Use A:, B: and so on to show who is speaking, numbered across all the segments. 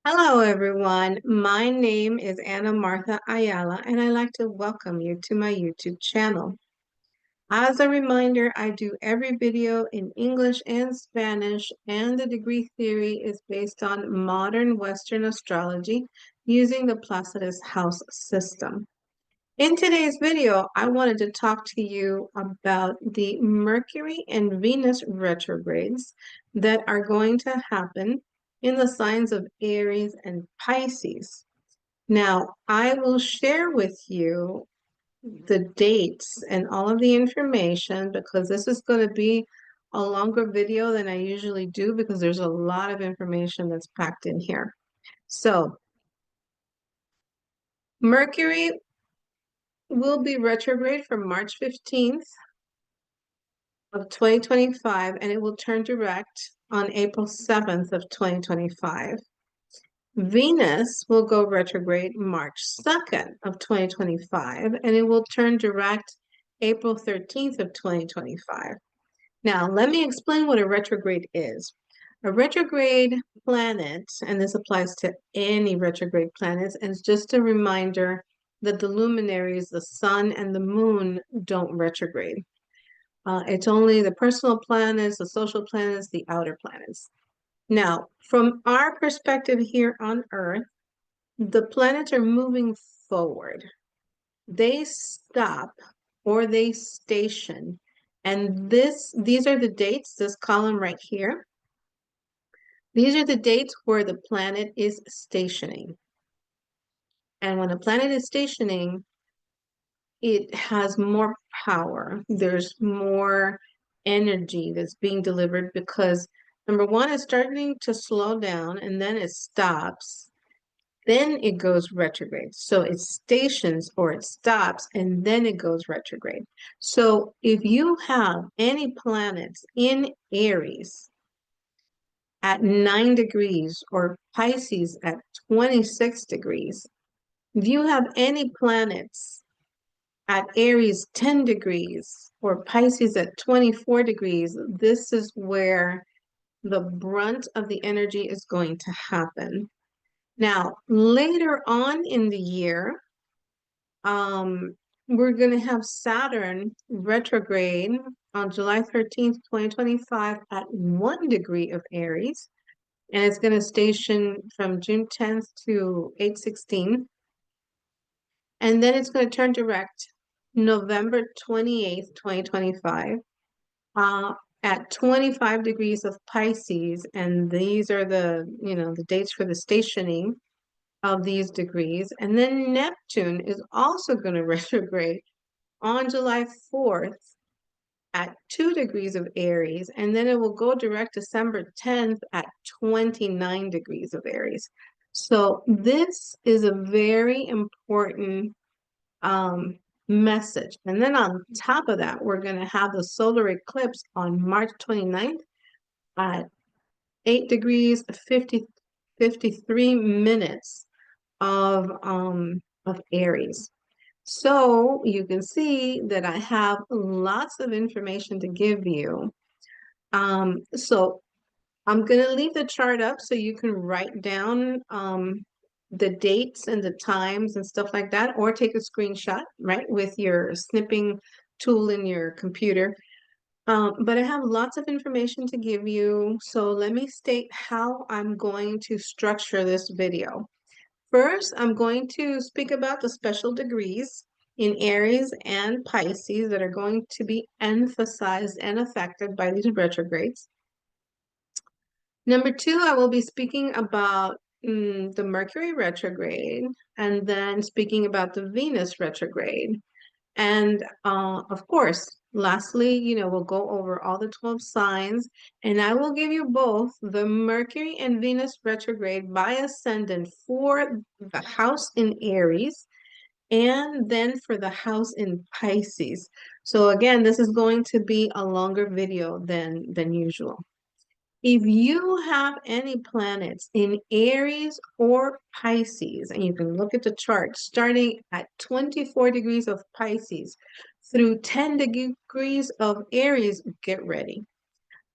A: Hello, everyone. My name is Anna Martha Ayala, and I'd like to welcome you to my YouTube channel. As a reminder, I do every video in English and Spanish, and the degree theory is based on modern Western astrology using the Placidus house system. In today's video, I wanted to talk to you about the Mercury and Venus retrogrades that are going to happen in the signs of Aries and Pisces. Now, I will share with you the dates and all of the information because this is going to be a longer video than I usually do because there's a lot of information that's packed in here. So, Mercury will be retrograde from March 15th of 2025, and it will turn direct on April 7th of 2025. Venus will go retrograde March 2nd of 2025, and it will turn direct April 13th of 2025. Now, let me explain what a retrograde is. A retrograde planet, and this applies to any retrograde planets, and it's just a reminder that the luminaries, the sun and the moon, don't retrograde. It's only the personal planets, the social planets, the outer planets. Now, from our perspective here on Earth, the planets are moving forward. They stop or they station. And these are the dates, this column right here. These are the dates where the planet is stationing. And when a planet is stationing, it has more power. There's more energy that's being delivered because number one, it's starting to slow down and then it stops. Then it goes retrograde. So it stations or it stops and then it goes retrograde. So if you have any planets in Aries at 9 degrees or Pisces at 26 degrees, if you have any planets at Aries 10 degrees or Pisces at 24 degrees, this is where the brunt of the energy is going to happen. Now, later on in the year, we're going to have Saturn retrograde on July 13th, 2025 at 1 degree of Aries. And it's going to station from June 10th to 8/16. And then it's going to turn direct November 28th, 2025, at 25 degrees of Pisces. And these are the dates for the stationing of these degrees. And then Neptune is also going to retrograde on July 4th at 2 degrees of Aries. And then it will go direct December 10th at 29 degrees of Aries. So this is a very important message. And then on top of that, we're going to have the solar eclipse on March 29th at 8 degrees, 53 minutes of Aries. So you can see that I have lots of information to give you. So I'm going to leave the chart up so you can write down the dates and the times and stuff like that, or take a screenshot, right, with your snipping tool in your computer. But I have lots of information to give you. So let me state how I'm going to structure this video. First, I'm going to speak about the special degrees in Aries and Pisces that are going to be emphasized and affected by these retrogrades. Number two, I will be speaking about the Mercury retrograde and then speaking about the Venus retrograde. And of course, lastly, we'll go over all the 12 signs, and I will give you both the Mercury and Venus retrograde by ascendant for the house in Aries and then for the house in Pisces. So again, this is going to be a longer video than usual. If you have any planets in Aries or Pisces, and you can look at the chart starting at 24 degrees of Pisces through 10 degrees of Aries, get ready.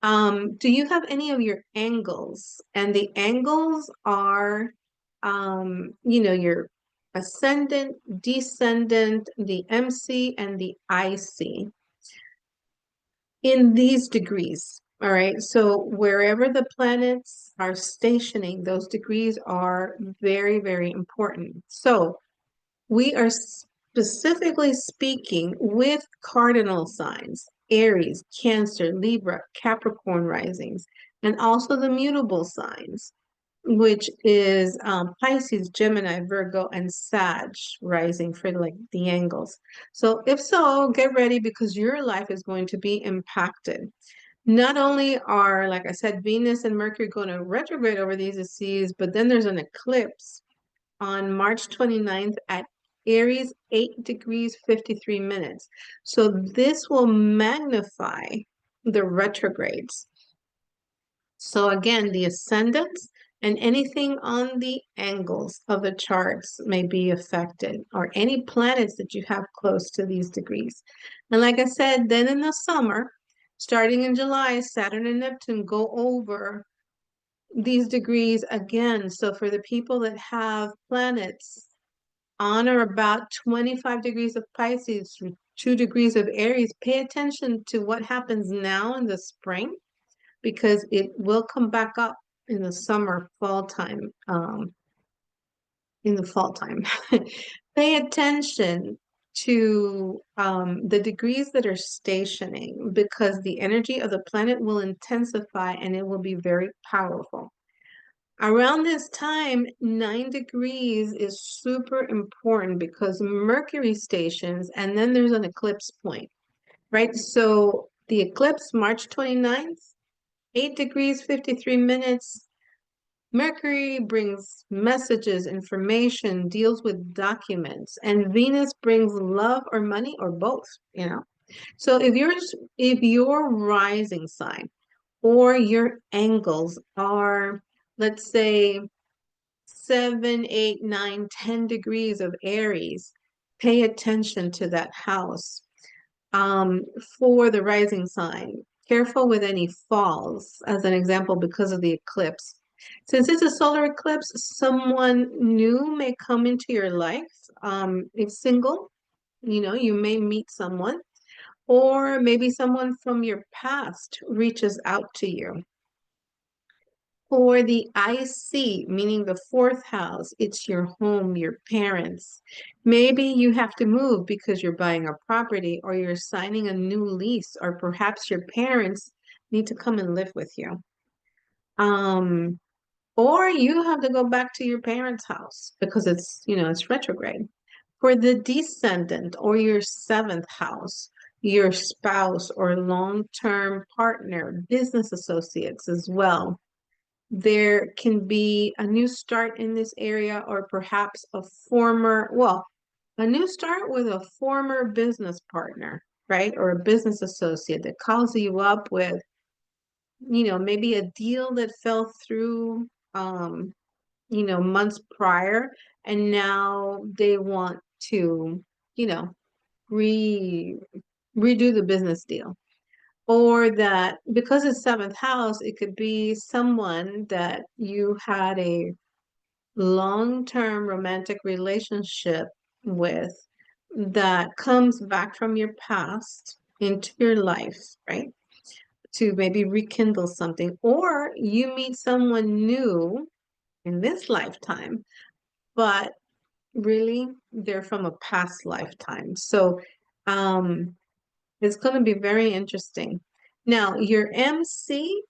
A: Do you have any of your angles? And the angles are your ascendant, descendant, the MC, and the IC in these degrees. All right. So wherever the planets are stationing, those degrees are very, very important. So we are specifically speaking with cardinal signs, Aries, Cancer, Libra, Capricorn risings, and also the mutable signs, which is Pisces, Gemini, Virgo, and Sag rising for like the angles. So if so, get ready because your life is going to be impacted. Not only are, like I said, Venus and Mercury going to retrograde over these seas, but then there's an eclipse on March 29th at Aries, 8 degrees 53 minutes. So this will magnify the retrogrades. So again, the ascendants and anything on the angles of the charts may be affected, or any planets that you have close to these degrees. And like I said, then in the summer, starting in July, Saturn and Neptune go over these degrees again. So for the people that have planets on or about 25 degrees of Pisces, 2 degrees of Aries, pay attention to what happens now in the spring because it will come back up in the summer, fall time, in the fall time. Pay attention to the degrees that are stationing because the energy of the planet will intensify and it will be very powerful. Around this time, 9 degrees is super important because Mercury stations and then there's an eclipse point, right? So the eclipse, March 29th, 8 degrees, 53 minutes. Mercury brings messages, information, deals with documents, and Venus brings love or money or both, you know. So if your rising sign or your angles are, let's say, 7, 8, 9, 10 degrees of Aries, pay attention to that house. For the rising sign, careful with any falls, as an example, because of the eclipse. Since it's a solar eclipse, someone new may come into your life. If single, you may meet someone, or maybe someone from your past reaches out to you. For the IC, meaning the fourth house, it's your home, your parents. Maybe you have to move because you're buying a property or you're signing a new lease, or perhaps your parents need to come and live with you. Um, or you have to go back to your parents' house because it's retrograde. For the descendant or your seventh house, your spouse or long-term partner, business associates as well, there can be a new start in this area or perhaps a new start with a former business partner, right? Or a business associate that calls you up with, maybe a deal that fell through, months prior, and now they want to, you know, re redo the business deal. Or that because it's seventh house, it could be someone that you had a long-term romantic relationship with that comes back from your past into your life, right? To maybe rekindle something. Or you meet someone new in this lifetime, but really they're from a past lifetime. So, it's going to be very interesting. Now, your MC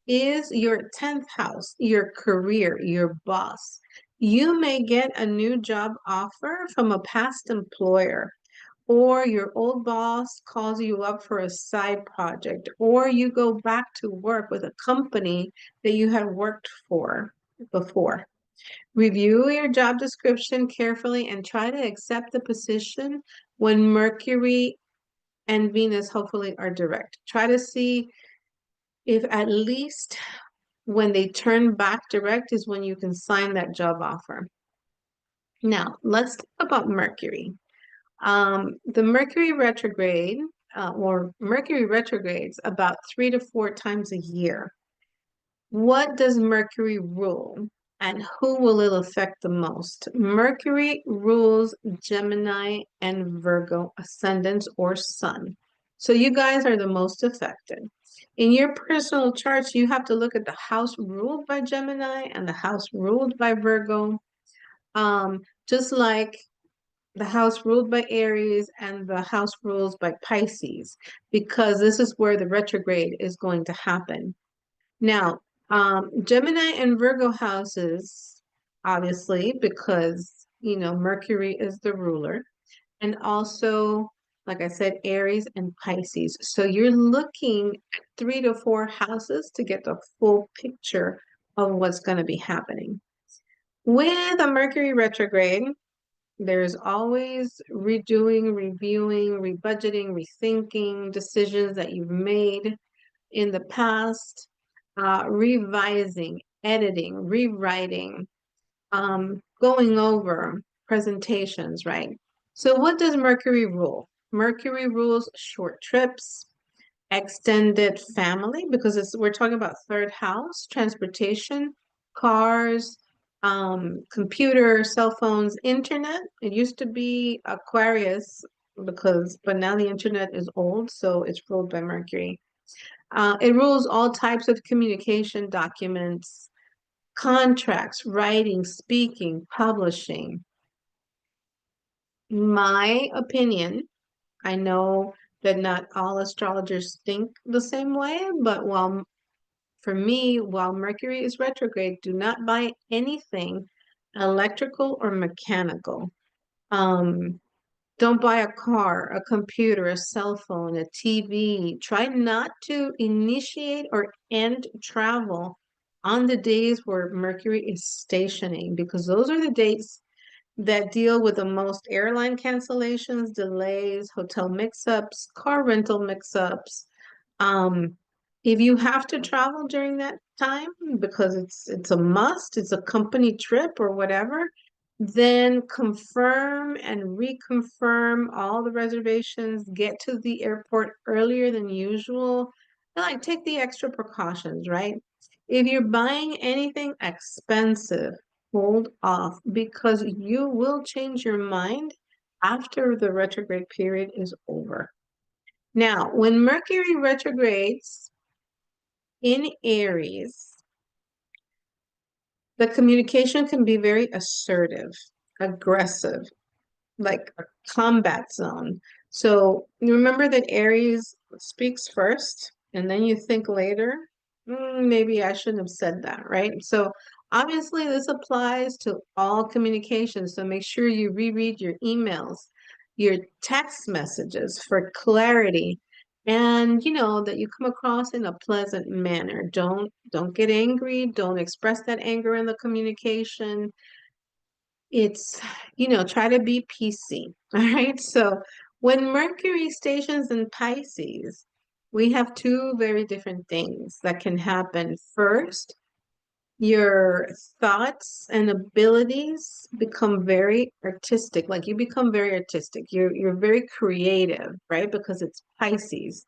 A: is your 10th house, your career, your boss. You may get a new job offer from a past employer, or your old boss calls you up for a side project, or you go back to work with a company that you had worked for before. Review your job description carefully and try to accept the position when Mercury and Venus hopefully are direct. Try to see if at least when they turn back direct is when you can sign that job offer. Now, let's talk about Mercury. The Mercury retrograde, or Mercury retrogrades about 3 to 4 times a year. What does Mercury rule? And who will it affect the most? Mercury rules Gemini and Virgo ascendants or sun. So you guys are the most affected. In your personal charts, you have to look at the house ruled by Gemini and the house ruled by Virgo. Just like the house ruled by Aries and the house rules by Pisces, because this is where the retrograde is going to happen. Now, Gemini and Virgo houses, obviously, because, Mercury is the ruler, and also, like I said, Aries and Pisces. So you're looking at 3 to 4 houses to get the full picture of what's going to be happening. With a Mercury retrograde, there's always redoing, reviewing, rebudgeting, rethinking decisions that you've made in the past, revising, editing, rewriting, going over presentations, right? So what does Mercury rule? Mercury rules short trips, extended family, because we're talking about third house, transportation, cars, computer, cell phones, internet. It used to be Aquarius but now the internet is old, so it's ruled by Mercury. It rules all types of communication documents, contracts, writing, speaking, publishing. My opinion, I know that not all astrologers think the same way, but for me, while Mercury is retrograde, do not buy anything electrical or mechanical. Um, Don't buy a car, a computer, a cell phone, a TV. Try not to initiate or end travel on the days where Mercury is stationing, because those are the dates that deal with the most airline cancellations, delays, hotel mix-ups, car rental mix-ups. Um, if you have to travel during that time because it's a must, it's a company trip or whatever, then confirm and reconfirm all the reservations, get to the airport earlier than usual, and like take the extra precautions, right? If you're buying anything expensive, hold off because you will change your mind after the retrograde period is over. Now, when Mercury retrogrades in Aries, the communication can be very assertive, aggressive, like a combat zone. So remember that Aries speaks first, and then you think later, maybe I shouldn't have said that, right? So obviously this applies to all communication. So make sure you reread your emails, your text messages for clarity, and that you come across in a pleasant manner. Don't get angry. Don't express that anger in the communication. It's, try to be PC. All right. So when Mercury stations in Pisces, we have two very different things that can happen. First, your thoughts and abilities become very artistic. Like you become very artistic. You're very creative, right? Because it's Pisces.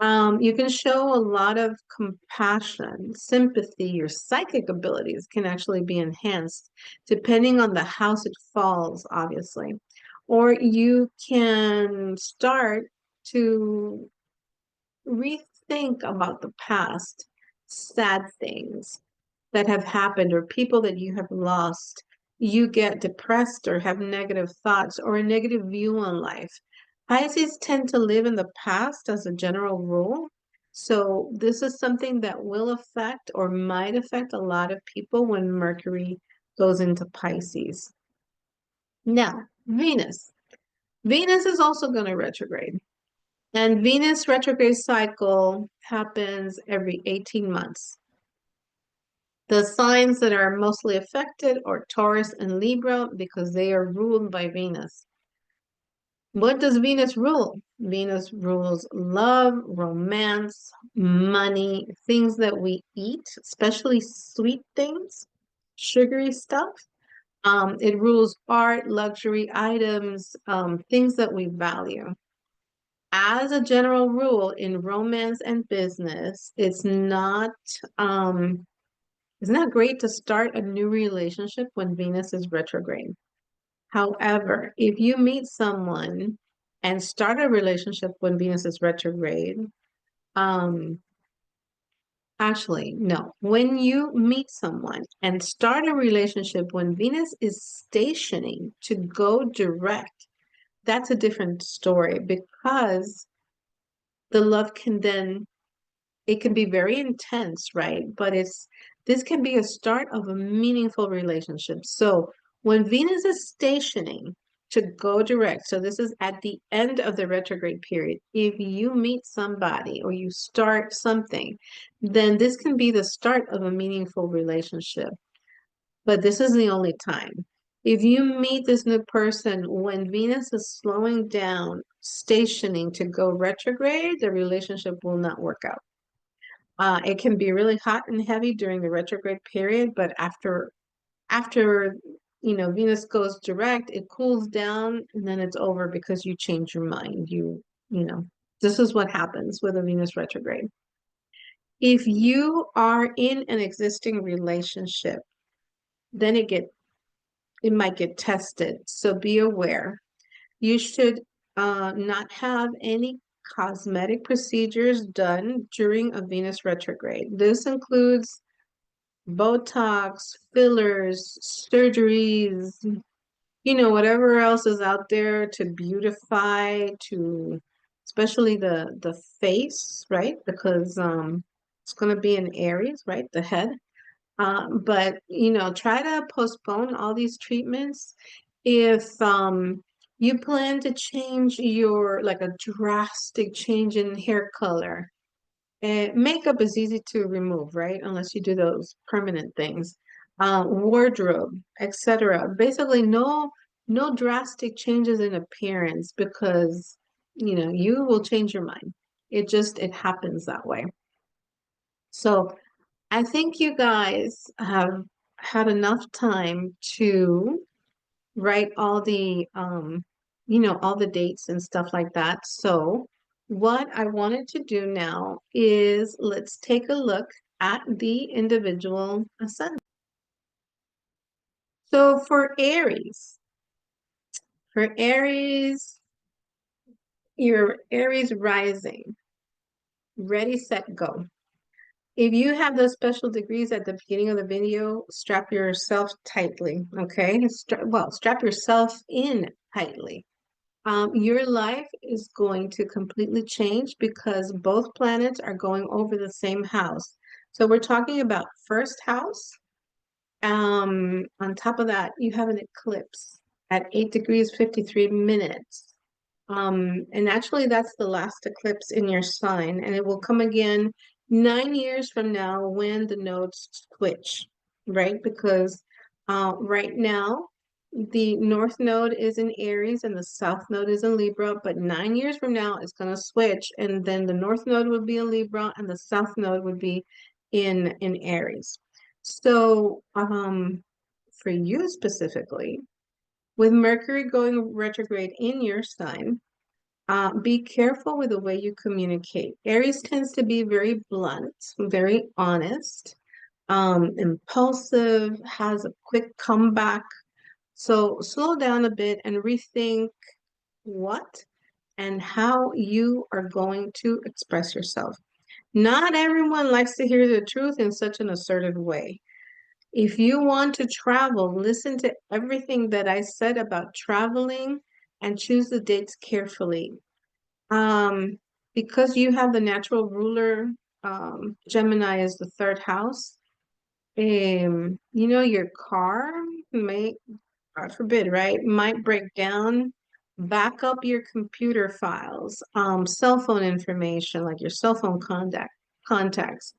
A: You can show a lot of compassion, sympathy. Your psychic abilities can actually be enhanced depending on the house it falls, obviously. Or you can start to rethink about the past, sad things that have happened or people that you have lost. You get depressed or have negative thoughts or a negative view on life. Pisces tend to live in the past as a general rule. So this is something that will affect or might affect a lot of people when Mercury goes into Pisces. Now, Venus. Venus is also going to retrograde. And Venus retrograde cycle happens every 18 months. The signs that are mostly affected are Taurus and Libra because they are ruled by Venus. What does Venus rule? Venus rules love, romance, money, things that we eat, especially sweet things, sugary stuff. It rules art, luxury items, things that we value. As a general rule, in romance and business, it's not Isn't that great to start a new relationship when Venus is retrograde? However, if you meet someone and start a relationship when Venus is retrograde, um, actually, no. When you meet someone and start a relationship when Venus is stationing to go direct, that's a different story because the love can then it can be very intense, right? But this can be a start of a meaningful relationship. So when Venus is stationing to go direct, so this is at the end of the retrograde period, if you meet somebody or you start something, then this can be the start of a meaningful relationship. But this is the only time. If you meet this new person when Venus is slowing down, stationing to go retrograde, the relationship will not work out. It can be really hot and heavy during the retrograde period, but after Venus goes direct, it cools down and then it's over because you change your mind. You know, this is what happens with a Venus retrograde. If you are in an existing relationship, then it might get tested. So be aware. You should not have any cosmetic procedures done during a Venus retrograde. This includes Botox, fillers, surgeries, whatever else is out there to beautify, to especially the face, right? Because it's going to be in Aries, right? The head. But try to postpone all these treatments if you plan to change your like a drastic change in hair color. Makeup is easy to remove, right? Unless you do those permanent things. Wardrobe, etc. Basically, no drastic changes in appearance because you will change your mind. It happens that way. So I think you guys have had enough time to write all the dates and stuff like that. So what I wanted to do now is let's take a look at the individual ascendant. So for Aries, your Aries rising, ready, set, go. If you have those special degrees at the beginning of the video, strap yourself tightly, okay? Strap yourself in tightly. Your life is going to completely change because both planets are going over the same house. So we're talking about first house. On top of that, you have an eclipse at 8 degrees 53 minutes. And actually that's the last eclipse in your sign, and it will come again 9 years from now when the nodes switch, right? Because right now the north node is in Aries and the south node is in Libra, but 9 years from now it's going to switch, and then the north node would be in Libra and the south node would be in Aries. So for you specifically, with Mercury going retrograde in your sign, be careful with the way you communicate. Aries tends to be very blunt, very honest, impulsive, has a quick comeback. So slow down a bit and rethink what and how you are going to express yourself. Not everyone likes to hear the truth in such an assertive way. If you want to travel, listen to everything that I said about traveling and choose the dates carefully. Um, because you have the natural ruler, Gemini is the third house. Your car may, God forbid, right, might break down. Back up your computer files, cell phone information, like your cell phone contacts.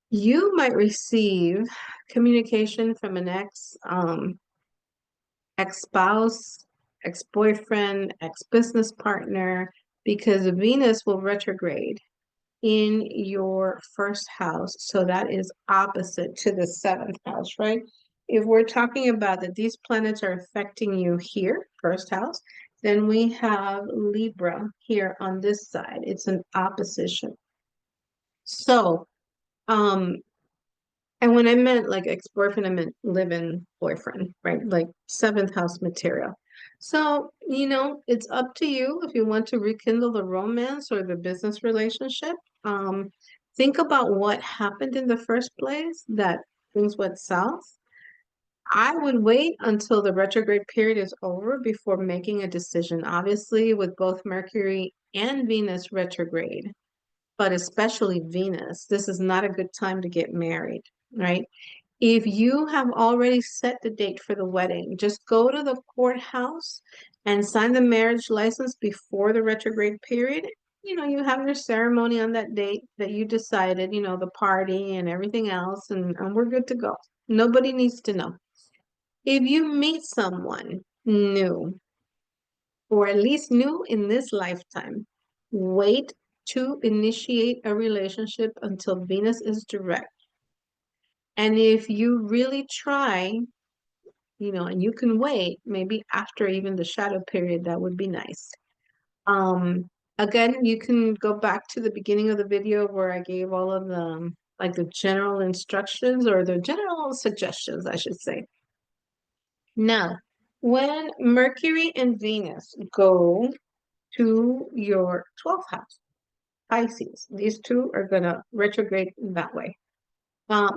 A: You might receive communication from an ex-spouse, ex-boyfriend, ex-business partner, because Venus will retrograde in your first house. So that is opposite to the seventh house, right? If we're talking about that these planets are affecting you here, first house, then we have Libra here on this side. It's an opposition. So, um, And when I meant like ex-boyfriend, I meant live-in boyfriend, right? Like seventh house material. So, it's up to you if you want to rekindle the romance or the business relationship. Um, think about what happened in the first place that things went south. I would wait until the retrograde period is over before making a decision. Obviously, with both Mercury and Venus retrograde, but especially Venus, this is not a good time to get married, right? If you have already set the date for the wedding, just go to the courthouse and sign the marriage license before the retrograde period. You have your ceremony on that date that you decided, the party and everything else, and we're good to go. Nobody needs to know. If you meet someone new, or at least new in this lifetime, wait to initiate a relationship until Venus is direct. And if you really try, and you can wait, maybe after even the shadow period, that would be nice. Um, Again, you can go back to the beginning of the video where I gave all of the like the general instructions or the general suggestions, I should say. Now, when Mercury and Venus go to your 12th house, Pisces, these two are going to retrograde that way.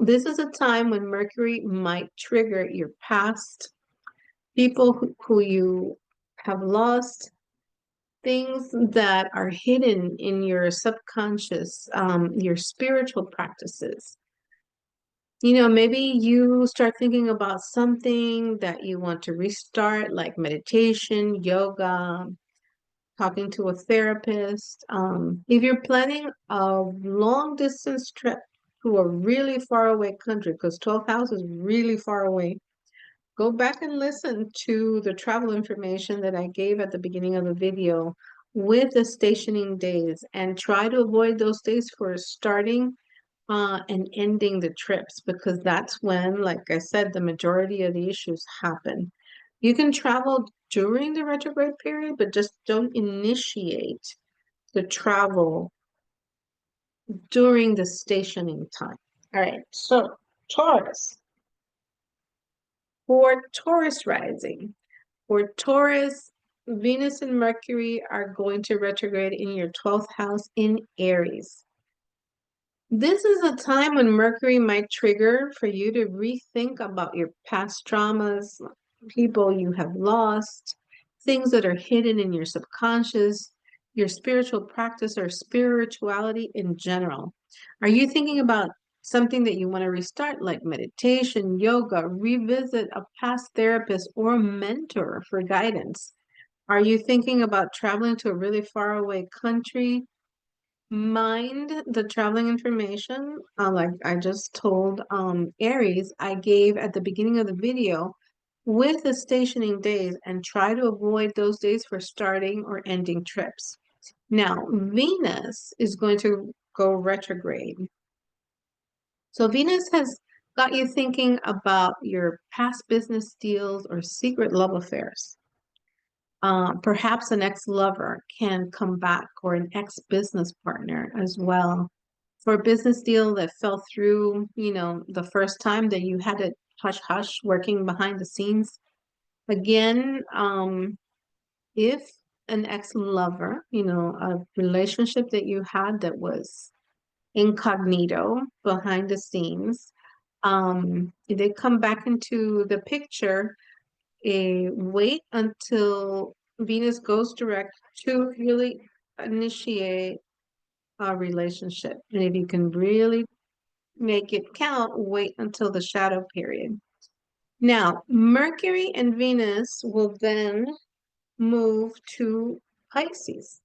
A: This is a time when Mercury might trigger your past, people who you have lost, things that are hidden in your subconscious, your spiritual practices. Maybe you start thinking about something that you want to restart, like meditation, yoga, talking to a therapist. If you're planning a long distance trip to a really far away country, because 12th house is really far away, go back and listen to the travel information that I gave at the beginning of the video with the stationing days and try to avoid those days for starting and ending the trips, because that's when, like I said, the majority of the issues happen. You can travel during the retrograde period, but just don't initiate the travel during the stationing time. All right, so Taurus. For Taurus rising, for Taurus, Venus and Mercury are going to retrograde in your 12th house in Aries. This is a time when Mercury might trigger for you to rethink about your past traumas, people you have lost, things that are hidden in your subconscious, your spiritual practice or spirituality in general. Are you thinking about something that you want to restart, like meditation, yoga, revisit a past therapist or mentor for guidance? Are you thinking about traveling to a really far away country? Mind the traveling information, like I just told Aries, I gave at the beginning of the video with the stationing days, and try to avoid those days for starting or ending trips. Now, Venus is going to go retrograde. So Venus has got you thinking about your past business deals or secret love affairs. Perhaps an ex-lover can come back, or an ex-business partner as well. For a business deal that fell through, the first time that you had it hush hush working behind the scenes. Again, if an ex-lover, a relationship that you had that was incognito behind the scenes, if they come back into the picture, wait until Venus goes direct to really initiate a relationship. And if you can really make it count, wait until the shadow period. Now, Mercury and Venus will then move to Pisces.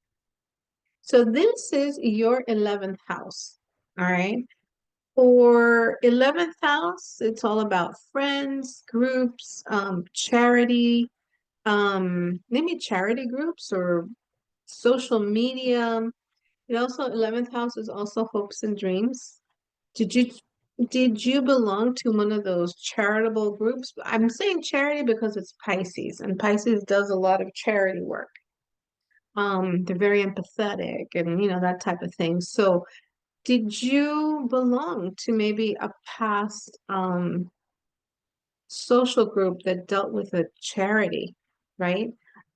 A: So this is your 11th house. All right. For 11th house, it's all about friends, groups, charity, maybe charity groups or social media. It also 11th house is also hopes and dreams. Did you did you belong to one of those charitable groups? I'm saying charity because it's Pisces, and Pisces does a lot of charity work. They're very empathetic and that type of thing. So Did you belong to maybe a past social group that dealt with a charity, right?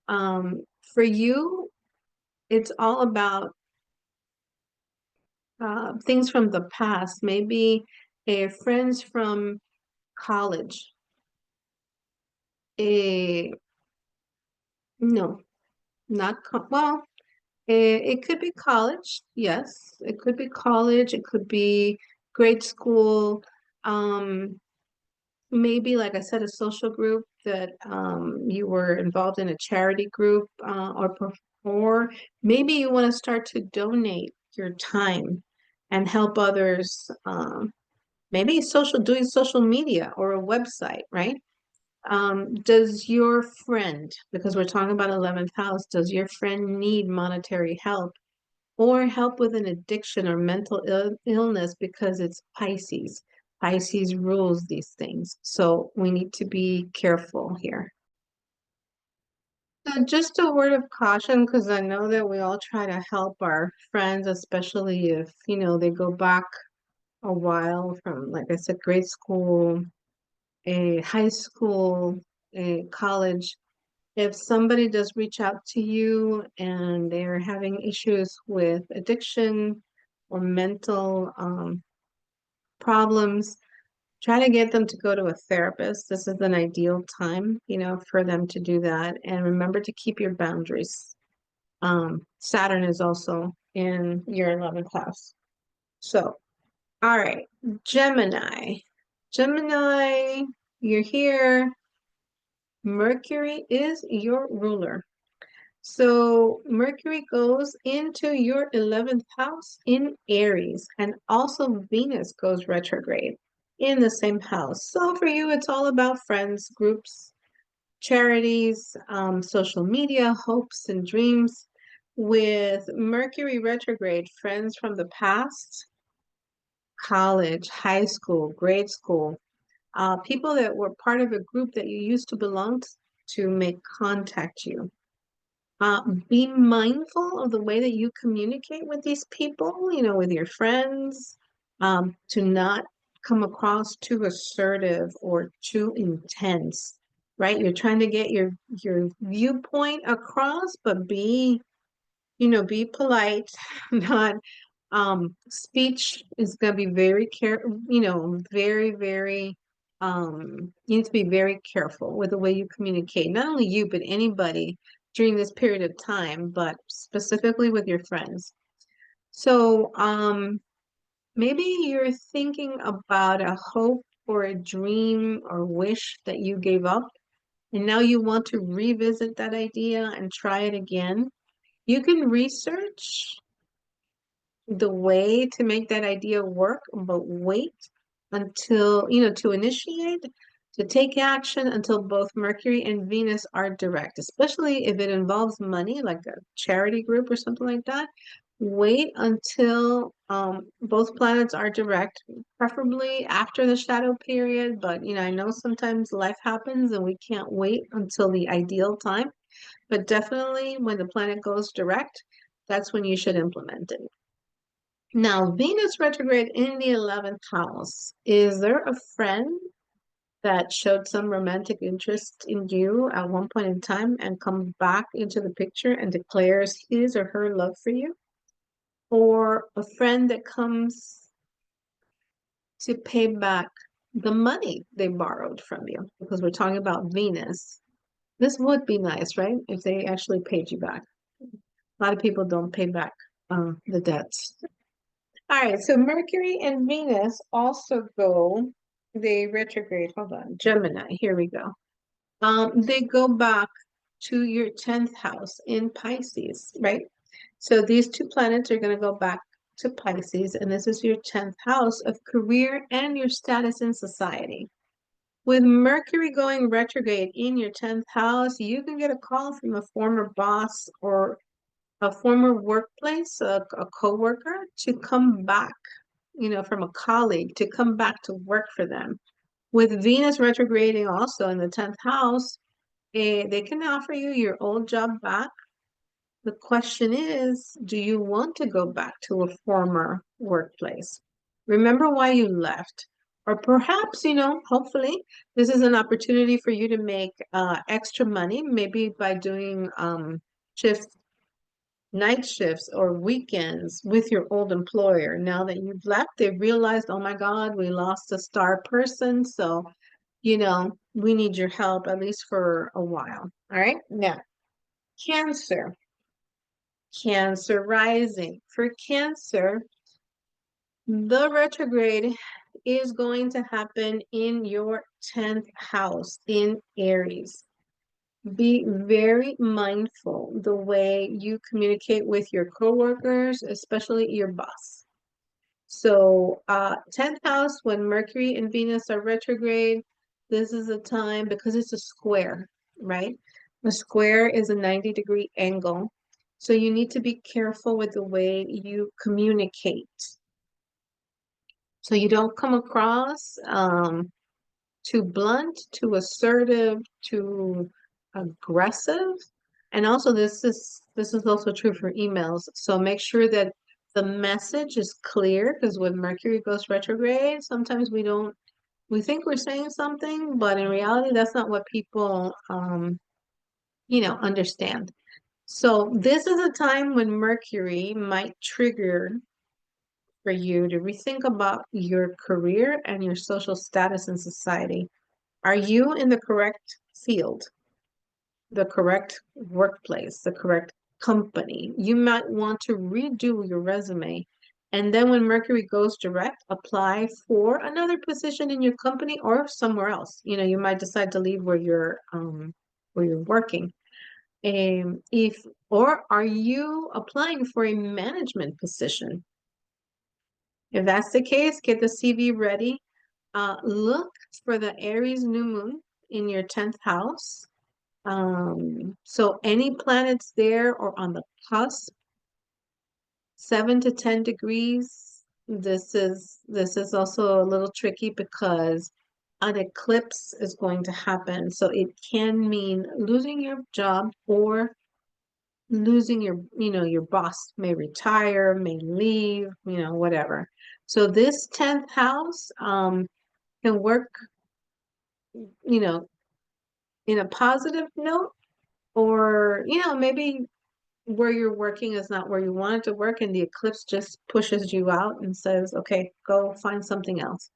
A: For you, it's all about things from the past, maybe friends from college. A no, not well. It could be college, yes. It could be college. It could be grade school. Um, Maybe, like I said, a social group that you were involved in a charity group, or maybe you want to start to donate your time and help others. Maybe doing social media or a website, right? Does your friend, because we're talking about 11th house, does your friend need monetary help or help with an addiction or mental illness because it's Pisces? Pisces rules these things. So we need to be careful here. So just a word of caution, because I know that we all try to help our friends, especially if, they go back a while from, like I said, grade school, a high school, a college. If somebody does reach out to you and they're having issues with addiction or mental problems, try to get them to go to a therapist. This is an ideal time, for them to do that. And remember to keep your boundaries. Saturn is also in your 11th house. So, all right, Gemini. Gemini, you're here. Mercury is your ruler. So Mercury goes into your 11th house in Aries, and also Venus goes retrograde in the same house. So for you, it's all about friends, groups, charities, social media, hopes and dreams. With Mercury retrograde, friends from the past, college, high school, grade school, people that were part of a group that you used to belong to may contact you. Be mindful of the way that you communicate with these people, with your friends, to not come across too assertive or too intense, right? You're trying to get your viewpoint across, but be polite, not speech is going to be very very, very, you need to be very careful with the way you communicate, not only you, but anybody during this period of time, but specifically with your friends. So, maybe you're thinking about a hope or a dream or wish that you gave up, and now you want to revisit that idea and try it again. You can research the way to make that idea work, but wait until, to initiate, to take action until both Mercury and Venus are direct, especially if it involves money, like a charity group or something like that. Wait until both planets are direct, preferably after the shadow period. But, I know sometimes life happens and we can't wait until the ideal time. But definitely when the planet goes direct, that's when you should implement it. Now, Venus retrograde in the 11th house. Is there a friend that showed some romantic interest in you at one point in time and comes back into the picture and declares his or her love for you? Or a friend that comes to pay back the money they borrowed from you? Because we're talking about Venus. This would be nice, right? If they actually paid you back. A lot of people don't pay back the debts. All right, so Mercury and Venus also they retrograde. Hold on, Gemini, here we go. They go back to your 10th house in Pisces, right? So these two planets are going to go back to Pisces, and this is your 10th house of career and your status in society. With Mercury going retrograde in your 10th house, you can get a call from a former boss or a former workplace, a coworker, to come back, from a colleague to come back to work for them. With Venus retrograding also in the 10th house, they can offer you your old job back. The question is, do you want to go back to a former workplace. Remember why you left. Or perhaps, hopefully this is an opportunity for you to make extra money, maybe by doing shifts, night shifts or weekends with your old employer. Now that you've left, they've realized, oh my God, we lost a star person. So, we need your help at least for a while. All right. Now, Cancer, Cancer rising. For Cancer, the retrograde is going to happen in your 10th house in Aries. Be very mindful the way you communicate with your coworkers, especially your boss. So, 10th house, when Mercury and Venus are retrograde, this is a time because it's a square, right? A square is a 90-degree angle. So you need to be careful with the way you communicate. So you don't come across too blunt, too assertive, too aggressive. And also this is also true for emails. So make sure that the message is clear, because when Mercury goes retrograde, sometimes we think we're saying something, but in reality that's not what people understand. So this is a time when Mercury might trigger for you to rethink about your career and your social status in society. Are you in the correct field, the correct workplace, the correct company? You might want to redo your resume. And then when Mercury goes direct, apply for another position in your company or somewhere else. You might decide to leave where you're working. If or are you applying for a management position? If that's the case, get the CV ready. Look for the Aries new moon in your 10th house. So any planets there or on the cusp, 7 to 10 degrees. This is also a little tricky because an eclipse is going to happen. So it can mean losing your job or losing your boss may retire, may leave, whatever. So this 10th house can work, you know, in a positive note, or, maybe where you're working is not where you wanted to work, and the eclipse just pushes you out and says, okay, go find something else.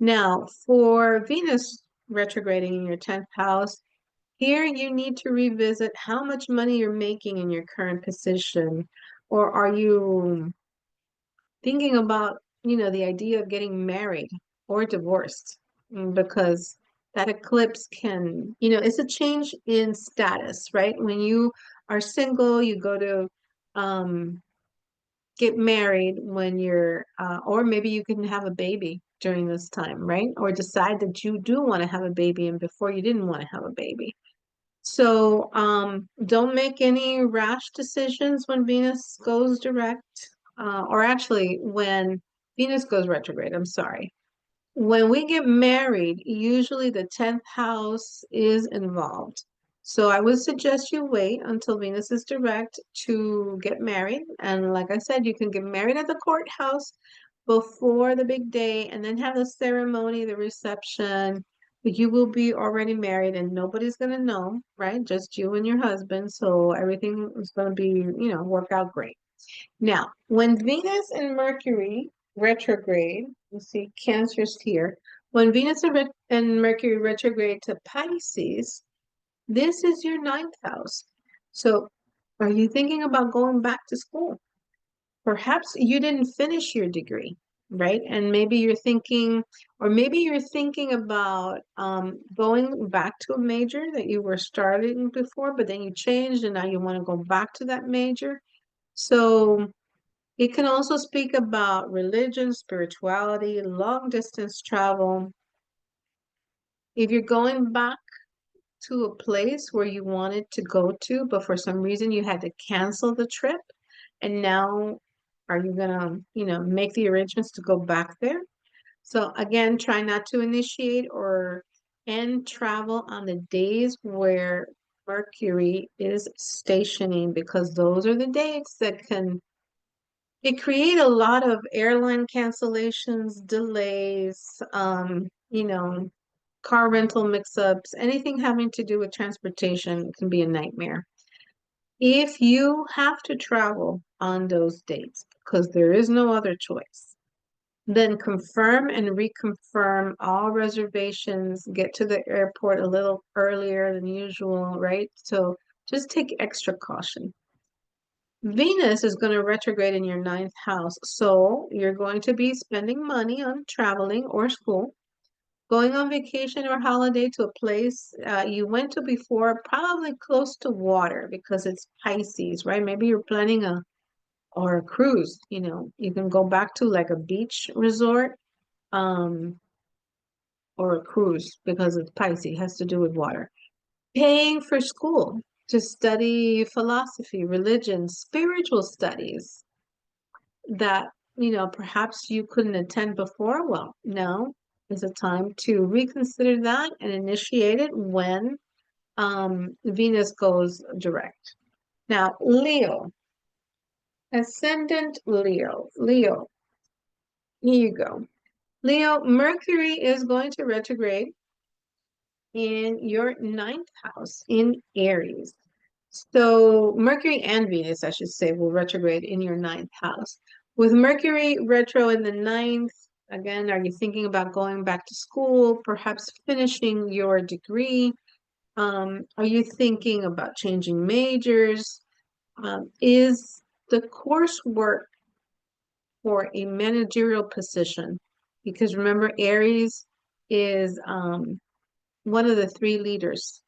A: Now, for Venus retrograding in your 10th house, here you need to revisit how much money you're making in your current position, or are you thinking about, the idea of getting married or divorced. Because that eclipse can, it's a change in status, right? When you are single, you go to get married when or maybe you can have a baby during this time, right? Or decide that you do want to have a baby and before you didn't want to have a baby. So don't make any rash decisions when Venus goes direct, or actually when Venus goes retrograde, I'm sorry. When we get married, usually the 10th house is involved. So I would suggest you wait until Venus is direct to get married. And like I said, you can get married at the courthouse before the big day and then have the ceremony, the reception. But you will be already married and nobody's going to know, right? Just you and your husband. So everything is going to be, work out great. Now, when Venus and Mercury retrograde, you see Cancer's here. When Venus and Mercury retrograde to Pisces, this is your 9th house. So, are you thinking about going back to school? Perhaps you didn't finish your degree, right? And maybe you're thinking, or maybe you're thinking about going back to a major that you were starting before, but then you changed and now you want to go back to that major. So, it can also speak about religion, spirituality, long distance travel. If you're going back to a place where you wanted to go to, but for some reason you had to cancel the trip, and now are you gonna, make the arrangements to go back there? So again, try not to initiate or end travel on the days where Mercury is stationing, because those are the dates that can it created a lot of airline cancellations, delays, car rental mix-ups, anything having to do with transportation can be a nightmare. If you have to travel on those dates, because there is no other choice, then confirm and reconfirm all reservations, get to the airport a little earlier than usual, right? So just take extra caution. Venus is going to retrograde in your ninth house. So you're going to be spending money on traveling or school, going on vacation or holiday to a place you went to before, probably close to water because it's Pisces, right? Maybe you're planning a cruise, you can go back to like a beach resort, um, or a cruise because it's Pisces, it has to do with water. Paying for school to study philosophy, religion, spiritual studies that, perhaps you couldn't attend before. Well, now is a time to reconsider that and initiate it when Venus goes direct. Now, Leo, ascendant Leo, Leo, here you go. Leo, Mercury is going to retrograde in your ninth house in Aries. So Mercury and Venus, I should say, will retrograde in your ninth house. With Mercury retro in the ninth, again, are you thinking about going back to school, perhaps finishing your degree? Are you thinking about changing majors? Is the coursework for a managerial position? Because remember, Aries is one of the three leaders,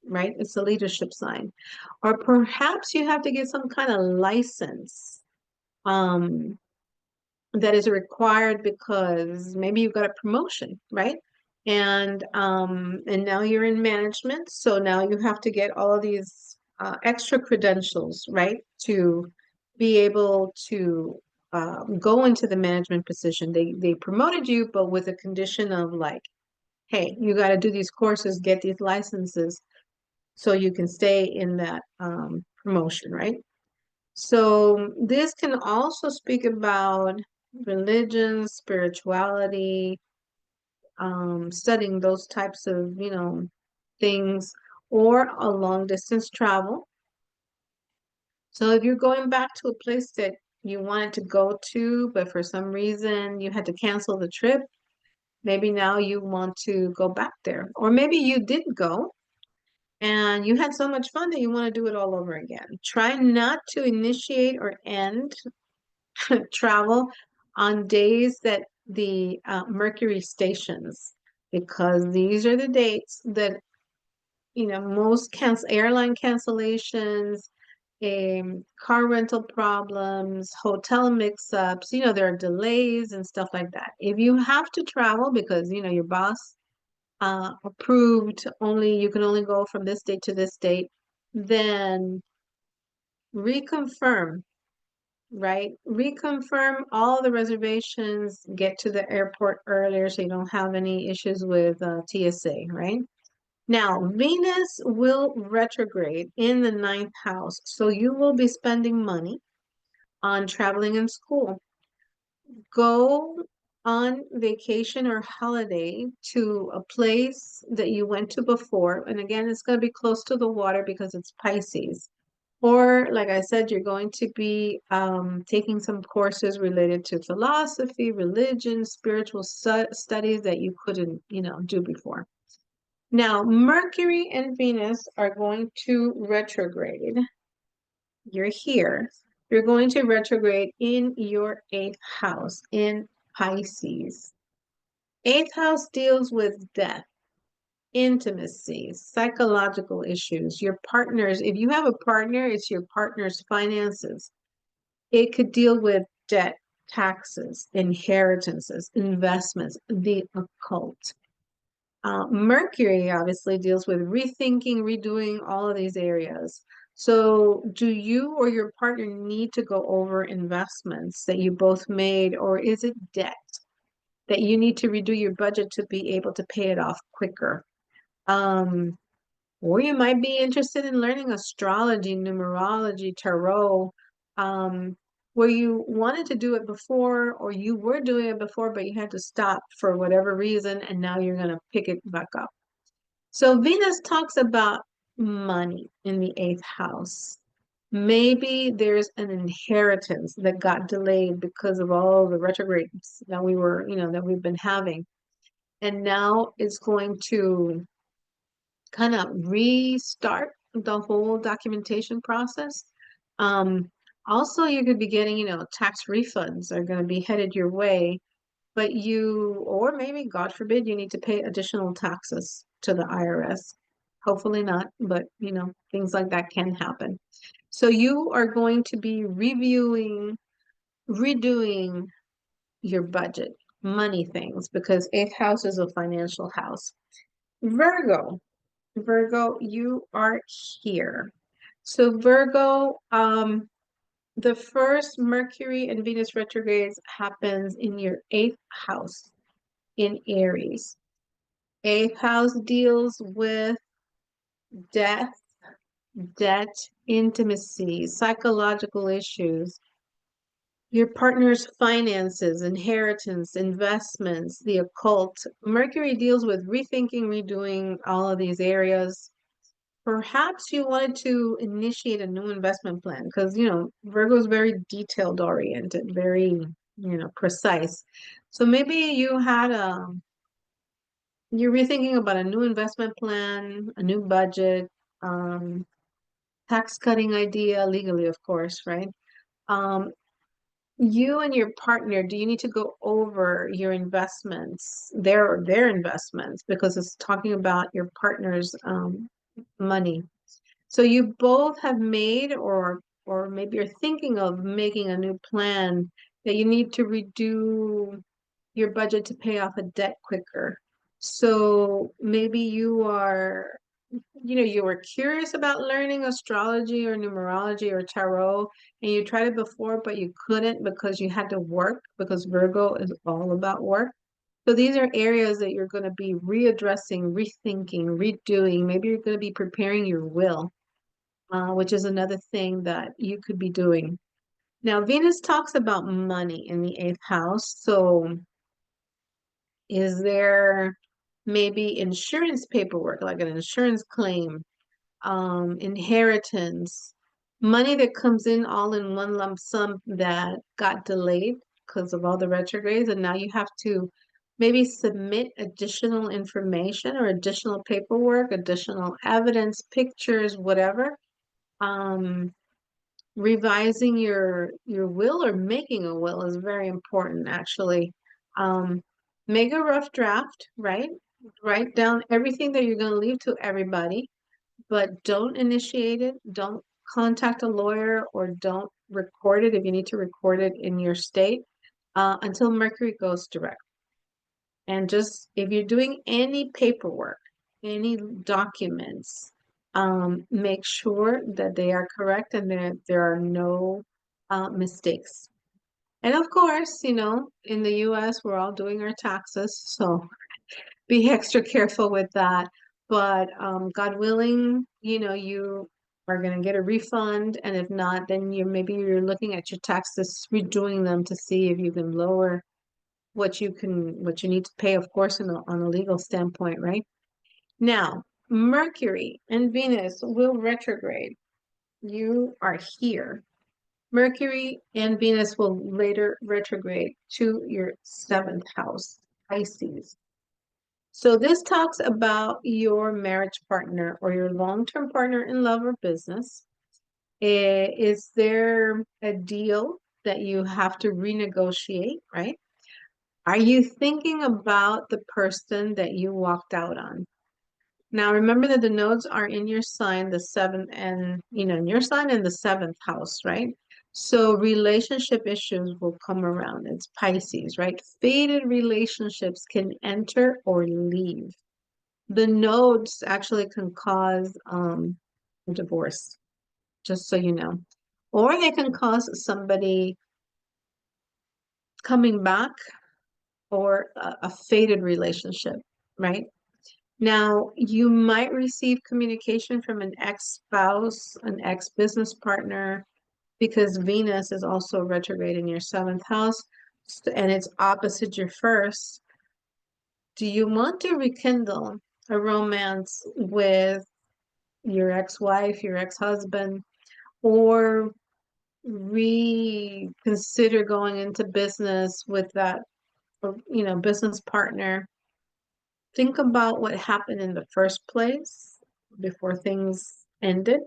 A: right? It's a leadership sign. Or perhaps you have to get some kind of license um, that is required because maybe you got a promotion, right? And now you're in management, so now you have to get all of these extra credentials, right? To be able to go into the management position. They promoted you, but with a condition of like, hey, you got to do these courses, get these licenses so you can stay in that promotion, right? So this can also speak about religion, spirituality, studying those types of, things, or a long distance travel. So if you're going back to a place that you wanted to go to, but for some reason you had to cancel the trip, maybe now you want to go back there. Or maybe you did go and you had so much fun that you want to do it all over again. Try not to initiate or end travel on days that the Mercury stations, because these are the dates that, most airline cancellations, car rental problems, hotel mix-ups, there are delays and stuff like that. If you have to travel because, your boss approved you can only go from this date to this date, then reconfirm, right? Reconfirm all the reservations, get to the airport earlier so you don't have any issues with TSA, right? Now, Venus will retrograde in the ninth house, so you will be spending money on traveling and school. Go on vacation or holiday to a place that you went to before. And again, it's going to be close to the water because it's Pisces. Or, like I said, you're going to be taking some courses related to philosophy, religion, spiritual studies that you couldn't, do before. Now, Mercury and Venus are going to retrograde. You're here. You're going to retrograde in your eighth house in Pisces. Eighth house deals with death, intimacy, psychological issues, your partners. If you have a partner, it's your partner's finances. It could deal with debt, taxes, inheritances, investments, the occult. Mercury obviously deals with rethinking, redoing all of these areas. So, do you or your partner need to go over investments that you both made, or is it debt that you need to redo your budget to be able to pay it off quicker? Um, or you might be interested in learning astrology, numerology, tarot, um, where you wanted to do it before, or you were doing it before, but you had to stop for whatever reason, and now you're going to pick it back up. So Venus talks about money in the eighth house. Maybe there's an inheritance that got delayed because of all the retrogrades that we were, that we've been having. And now it's going to kind of restart the whole documentation process. Um, Also, you could be getting, tax refunds are going to be headed your way, but or maybe, God forbid, you need to pay additional taxes to the IRS. Hopefully not, but, things like that can happen. So you are going to be redoing your budget, money things, because eighth house is a financial house. Virgo, you are here. So Virgo, the first Mercury and Venus retrogrades happens in your eighth house in Aries. Eighth house deals with death, debt, intimacy, psychological issues, your partner's finances, inheritance, investments, the occult. Mercury deals with rethinking, redoing all of these areas. Perhaps you wanted to initiate a new investment plan because, Virgo is very detailed oriented, very, precise. So maybe you're rethinking about a new investment plan, a new budget, um, tax cutting idea, legally, of course, right? Um, you and your partner, do you need to go over your investments, their investments, because it's talking about your partner's money. So you both have made or maybe you're thinking of making a new plan that you need to redo your budget to pay off a debt quicker. So maybe you were curious about learning astrology or numerology or tarot, and you tried it before, but you couldn't because you had to work, because Virgo is all about work. So these are areas that you're going to be readdressing, rethinking, redoing. Maybe you're going to be preparing your will, which is another thing that you could be doing. Now, Venus talks about money in the eighth house. So is there maybe insurance paperwork, like an insurance claim, inheritance, money that comes in all in one lump sum that got delayed because of all the retrogrades, and now you have to maybe submit additional information or additional paperwork, additional evidence, pictures, whatever. Um, Revising your will or making a will is very important, actually. Um, Make a rough draft, right? Write down everything that you're going to leave to everybody, but don't initiate it. Don't contact a lawyer or don't record it if you need to record it in your state until Mercury goes direct. And just if you're doing any paperwork, any documents, make sure that they are correct and that there are no mistakes. And of course, in the US, we're all doing our taxes, so be extra careful with that. But God willing, you are going to get a refund. And if not, then maybe you're looking at your taxes, redoing them to see if you can lower what you need to pay, of course, on a legal standpoint, right? Now, Mercury and Venus will retrograde. You are here. Mercury and Venus will later retrograde to your seventh house, Pisces. So this talks about your marriage partner or your long-term partner in love or business. Is there a deal that you have to renegotiate, right? Are you thinking about the person that you walked out on? Now, remember that the nodes are in your sign, the seventh, and in your sign in the seventh house, right? So relationship issues will come around. It's Pisces, right? Faded relationships can enter or leave. The nodes actually can cause divorce, just so you know. Or they can cause somebody coming back or a faded relationship, right? Now, you might receive communication from an ex-spouse, an ex-business partner, because Venus is also retrograde in your seventh house and it's opposite your first. Do you want to rekindle a romance with your ex-wife, your ex-husband, or reconsider going into business with that, business partner? Think about what happened in the first place before things ended.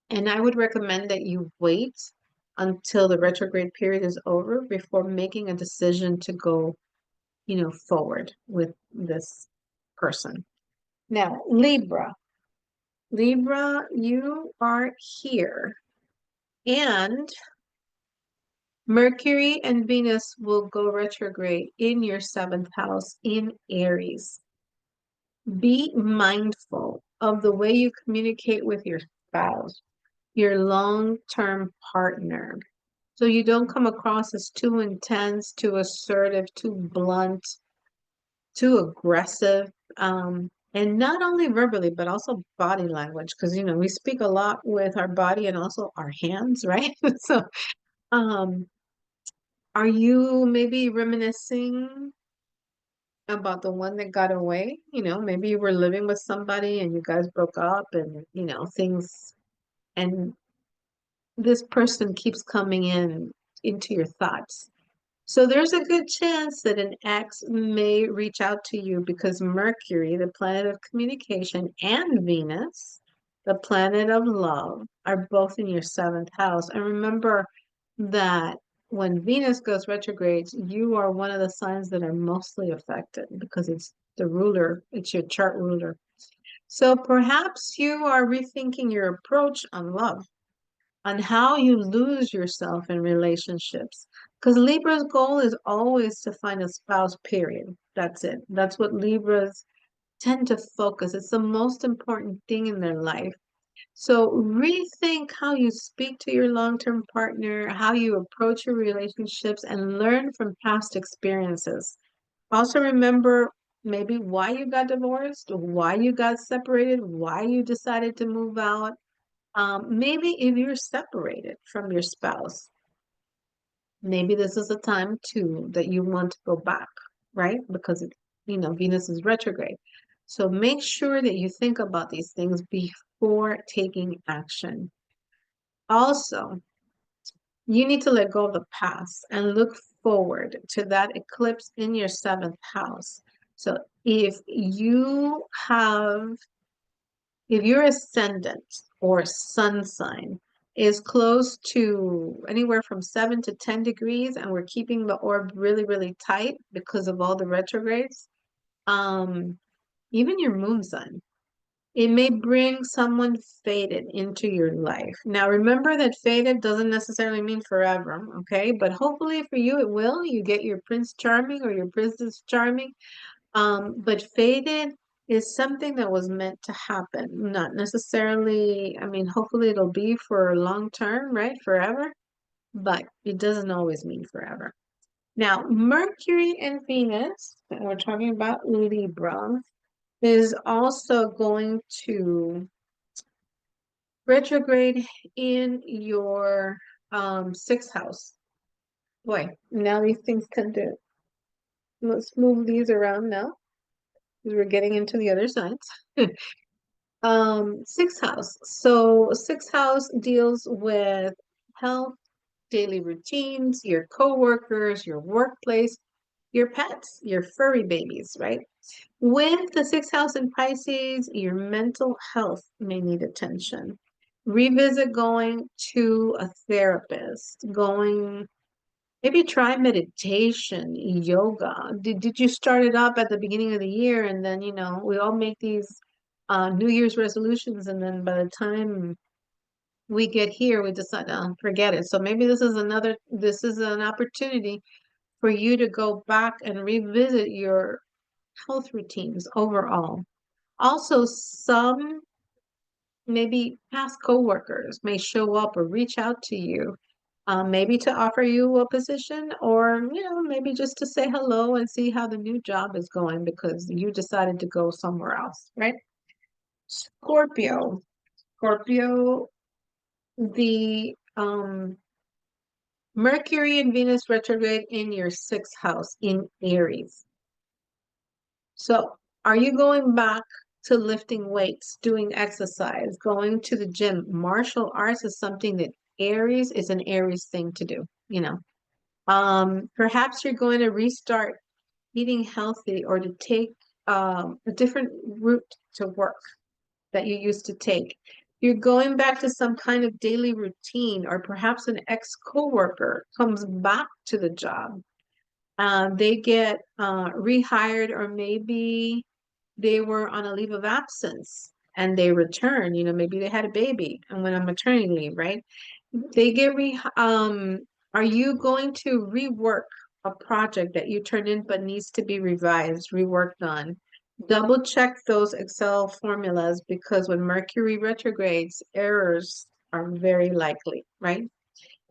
A: And I would recommend that you wait until the retrograde period is over before making a decision to go, forward with this person. Now, Libra. Libra, you are here. And Mercury and Venus will go retrograde in your seventh house in Aries. Be mindful of the way you communicate with your spouse, your long-term partner. So you don't come across as too intense, too assertive, too blunt, too aggressive. And not only verbally, but also body language, because we speak a lot with our body and also our hands, right? So, um, are you maybe reminiscing about the one that got away? Maybe you were living with somebody and you guys broke up and, things, and this person keeps coming into your thoughts. So there's a good chance that an ex may reach out to you because Mercury, the planet of communication, and Venus, the planet of love, are both in your seventh house. And remember that when Venus goes retrograde, you are one of the signs that are mostly affected because it's the ruler, it's your chart ruler. So perhaps you are rethinking your approach on love, on how you lose yourself in relationships. Because Libra's goal is always to find a spouse, period. That's it. That's what Libras tend to focus. It's the most important thing in their life. So rethink how you speak to your long-term partner, how you approach your relationships, and learn from past experiences. Also remember maybe why you got divorced, why you got separated, why you decided to move out. Maybe if you're separated from your spouse, maybe this is a time too that you want to go back, right? Because Venus is retrograde. So make sure that you think about these things before taking action. Also, you need to let go of the past and look forward to that eclipse in your seventh house. So if your ascendant or sun sign is close to anywhere from 7 to 10 degrees, and we're keeping the orb really, really tight because of all the retrogrades, um, even your moon sign, it may bring someone fated into your life. Now, remember that fated doesn't necessarily mean forever, okay? But hopefully for you, it will. You get your Prince Charming or your Princess Charming. But fated is something that was meant to happen, not necessarily, I mean, hopefully it'll be for long term, right? Forever, but it doesn't always mean forever. Now, Mercury and Venus, and we're talking about Libra, is also going to retrograde in your sixth house. Boy, now these things can do. Let's move these around now because we're getting into the other sides. Sixth house. So sixth house deals with health, daily routines, your coworkers, your workplace, your pets, your furry babies, right? With the sixth house in Pisces, your mental health may need attention. Revisit going to a therapist, maybe try meditation, yoga. Did you start it up at the beginning of the year and then, we all make these New Year's resolutions and then by the time we get here, we decide, oh, forget it. So maybe this is an opportunity for you to go back and revisit your health routines overall. Also, some maybe past coworkers may show up or reach out to you, maybe to offer you a position or, maybe just to say hello and see how the new job is going because you decided to go somewhere else, right? Scorpio. Scorpio, the Mercury and Venus retrograde in your sixth house in Aries. So are you going back to lifting weights, doing exercise, going to the gym? Martial arts is something that Aries is an Aries thing to do, you know. Perhaps you're going to restart eating healthy or to take a different route to work that you used to take. You're going back to some kind of daily routine, or perhaps an ex-coworker comes back to the job. They get rehired, or maybe they were on a leave of absence and they return. You know, maybe they had a baby and went on maternity leave, right? They get are you going to rework a project that you turned in but needs to be revised, reworked on? Double check those Excel formulas, because when Mercury retrogrades, errors are very likely, right?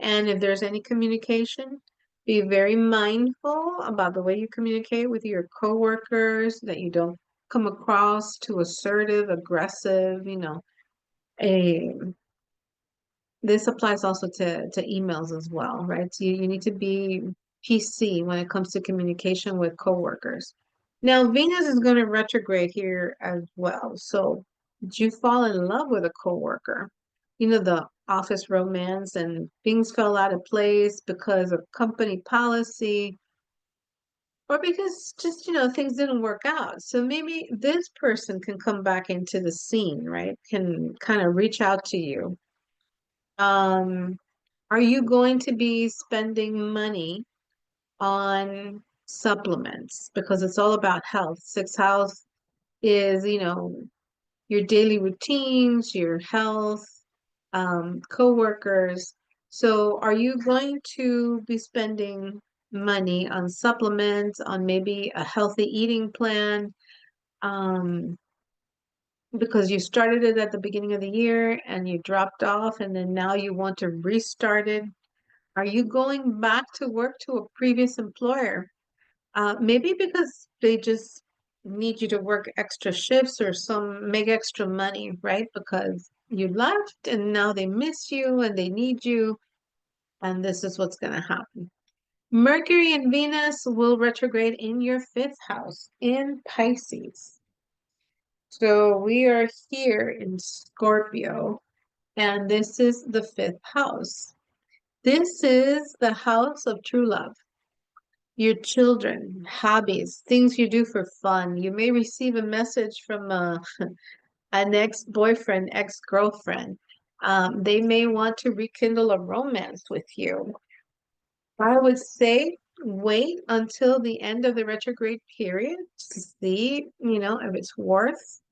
A: And if there's any communication, be very mindful about the way you communicate with your coworkers, that you don't come across too assertive, aggressive, you know. A This applies also to emails as well, right? So you need to be PC when it comes to communication with coworkers. Now, Venus is going to retrograde here as well. So, did you fall in love with a coworker? You know, the office romance, and things fell out of place because of company policy, or because just, you know, things didn't work out. So maybe this person can come back into the scene, right? Can kind of reach out to you. Um, are you going to be spending money on supplements? Because it's all about health. Sixth house is, you know, your daily routines, your health, coworkers. So are you going to be spending money on supplements, on maybe a healthy eating plan? Um, because you started it at the beginning of the year and you dropped off, and then now you want to restart it. Are you going back to work to a previous employer? Maybe because they just need you to work extra shifts or some make extra money, right? Because you left and now they miss you and they need you, and this is what's going to happen. Mercury and Venus will retrograde in your fifth house in Pisces. So we are here in Scorpio, and this is the fifth house. This is the house of true love. Your children, hobbies, things you do for fun. You may receive a message from an ex-boyfriend, ex-girlfriend. They may want to rekindle a romance with you. I would say wait until the end of the retrograde period to see, you know, if it's worth,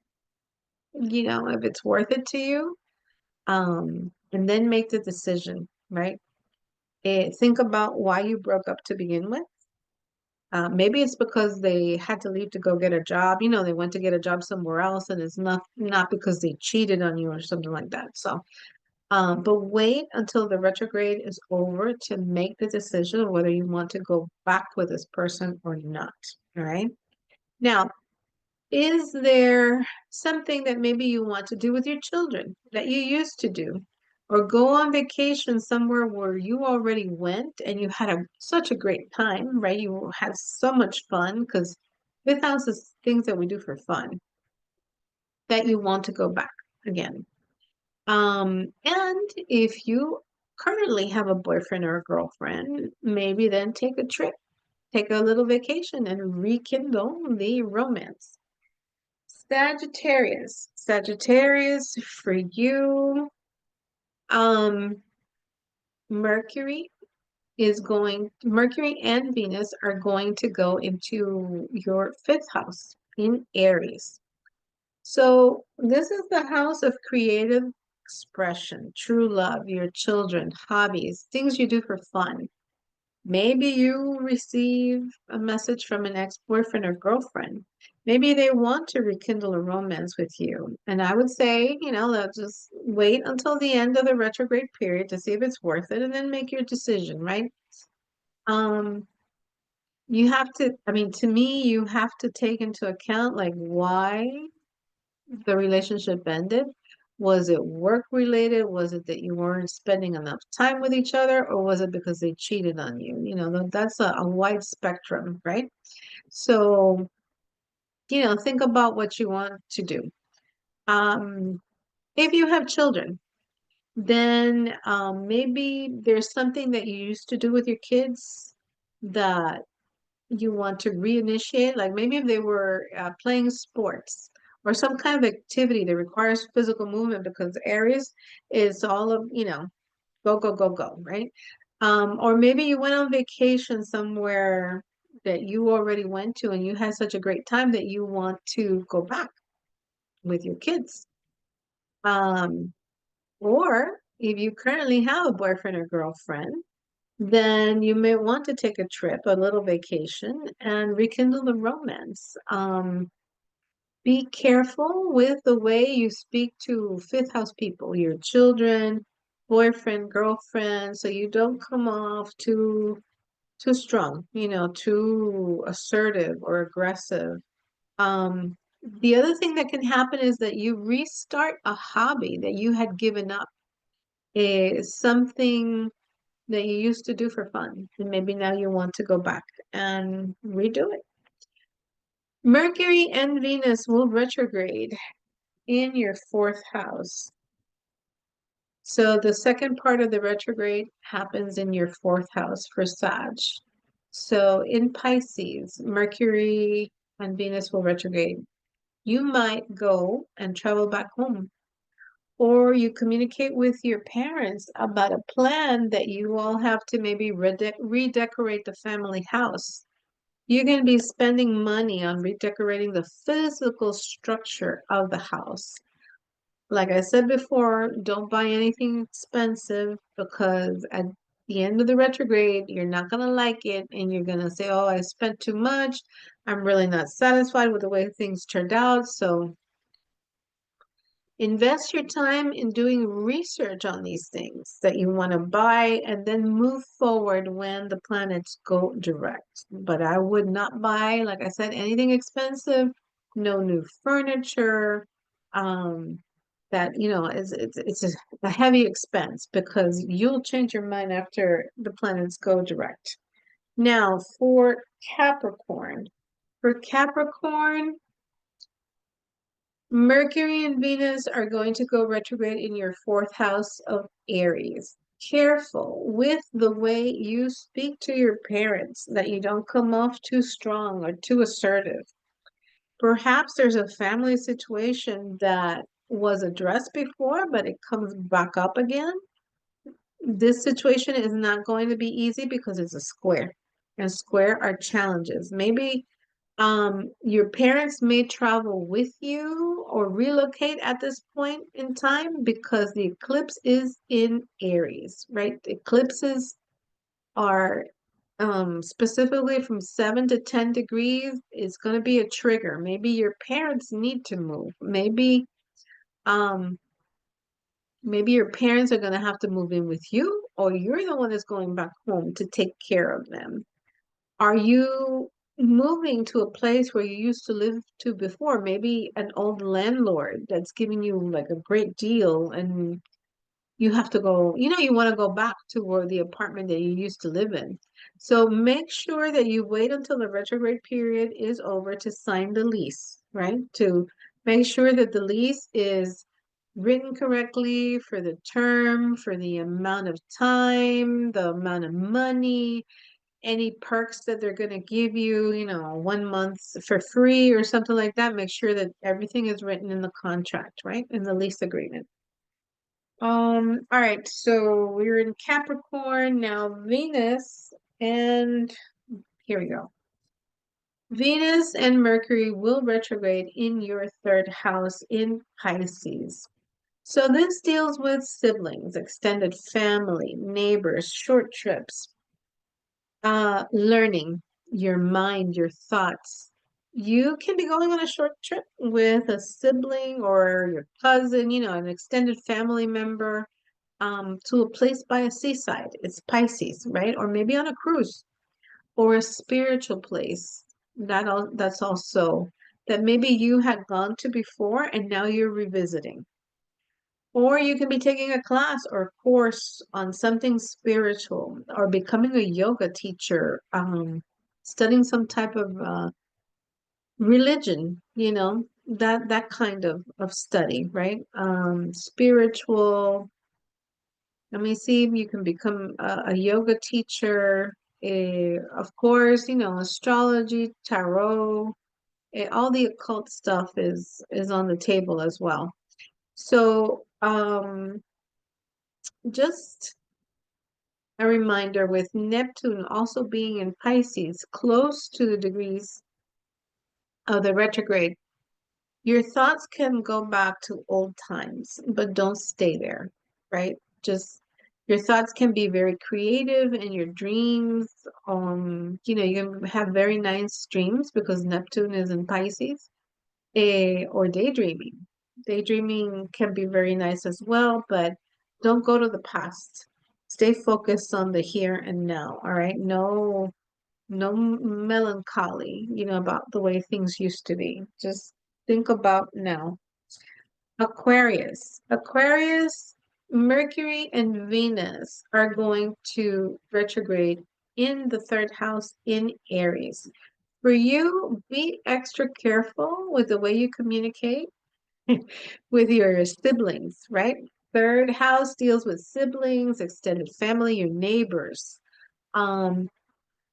A: you know, if it's worth it to you. And then make the decision, right? Think about why you broke up to begin with. Maybe it's because they had to leave to go get a job. You know, they went to get a job somewhere else, and it's not because they cheated on you or something like that. So, but wait until the retrograde is over to make the decision of whether you want to go back with this person or not. All right. Now, is there something that maybe you want to do with your children that you used to do? Or go on vacation somewhere where you already went and you had such a great time, right? You had so much fun, because fifth house is things that we do for fun, that you want to go back again. And if you currently have a boyfriend or a girlfriend, maybe then take a trip, take a little vacation and rekindle the romance. Sagittarius. Sagittarius, for you, um, Mercury Mercury and Venus are going to go into your fifth house in Aries. So this is the house of creative expression, true love, your children, hobbies, things you do for fun. Maybe you receive a message from an ex-boyfriend or girlfriend. Maybe they want to rekindle a romance with you. And I would say, you know, let's just wait until the end of the retrograde period to see if it's worth it, and then make your decision, right? Um, you have to, I mean, to me, you have to take into account like why the relationship ended. Was it work related? Was it that you weren't spending enough time with each other? Or was it because they cheated on you? You know, that's a wide spectrum, right? So, think about what you want to do. Um, if you have children, then maybe there's something that you used to do with your kids that you want to reinitiate. Like maybe if they were playing sports or some kind of activity that requires physical movement, because Aries is all of, go, go, go, go, right? Or maybe you went on vacation somewhere that you already went to and you had such a great time that you want to go back with your kids. Um, or if you currently have a boyfriend or girlfriend, then you may want to take a trip, a little vacation, and rekindle the romance. Be careful with the way you speak to fifth house people, your children, boyfriend, girlfriend, so you don't come off too strong, too assertive or aggressive. The other thing that can happen is that you restart a hobby that you had given up. Is something that you used to do for fun, and maybe now you want to go back and redo it. Mercury and Venus will retrograde in your fourth house. So the second part of the retrograde happens in your fourth house for Sag. So in Pisces, Mercury and Venus will retrograde. You might go and travel back home, or you communicate with your parents about a plan that you all have to maybe redecorate the family house. You're going to be spending money on redecorating the physical structure of the house. Like I said before, don't buy anything expensive because at the end of the retrograde, you're not going to like it and you're going to say, oh, I spent too much. I'm really not satisfied with the way things turned out. So invest your time in doing research on these things that you want to buy and then move forward when the planets go direct. But I would not buy, like I said, anything expensive, no new furniture. Um, that is it's a heavy expense because you'll change your mind after the planets go direct. Now for Capricorn. For Capricorn, Mercury and Venus are going to go retrograde in your fourth house of Aries. Careful with the way you speak to your parents, that you don't come off too strong or too assertive. Perhaps there's a family situation that was addressed before, but it comes back up again. This situation is not going to be easy because it's a square, and square are challenges. Maybe your parents may travel with you or relocate at this point in time because the eclipse is in Aries, right? Eclipses are specifically from 7 to 10 degrees. It's going to be a trigger. Maybe your parents need to move. Um, maybe your parents are going to have to move in with you, or you're the one that's going back home to take care of them. Are you moving to a place where you used to live to before? Maybe an old landlord that's giving you like a great deal and you have to go, you want to go back to where the apartment that you used to live in. So make sure that you wait until the retrograde period is over to sign the lease, right? To make sure that the lease is written correctly for the term, for the amount of time, the amount of money, any perks that they're going to give you, 1 month for free or something like that. Make sure that everything is written in the contract, right? In the lease agreement. All right, so we're in Capricorn now, Venus, and here we go. Venus and Mercury will retrograde in your third house in Pisces. So this deals with siblings, extended family, neighbors, short trips, learning, your mind, your thoughts. You can be going on a short trip with a sibling or your cousin, an extended family member, to a place by a seaside. It's Pisces, right? Or maybe on a cruise or a spiritual place. That's also that maybe you had gone to before and now you're revisiting. Or you can be taking a class or a course on something spiritual or becoming a yoga teacher, studying some type of religion, that kind of study, right? Spiritual. Let me see if you can become a yoga teacher. Of course, astrology, tarot, all the occult stuff is on the table as well. So, just a reminder with Neptune also being in Pisces, close to the degrees of the retrograde, your thoughts can go back to old times, but don't stay there, right? Just your thoughts can be very creative in your dreams. You can have very nice dreams because Neptune is in Pisces, or daydreaming. Daydreaming can be very nice as well, but don't go to the past. Stay focused on the here and now, all right? No melancholy, about the way things used to be. Just think about now. Aquarius. Aquarius, Mercury and Venus are going to retrograde in the third house in Aries. For you, be extra careful with the way you communicate with your siblings, right? Third house deals with siblings, extended family, your neighbors. Um,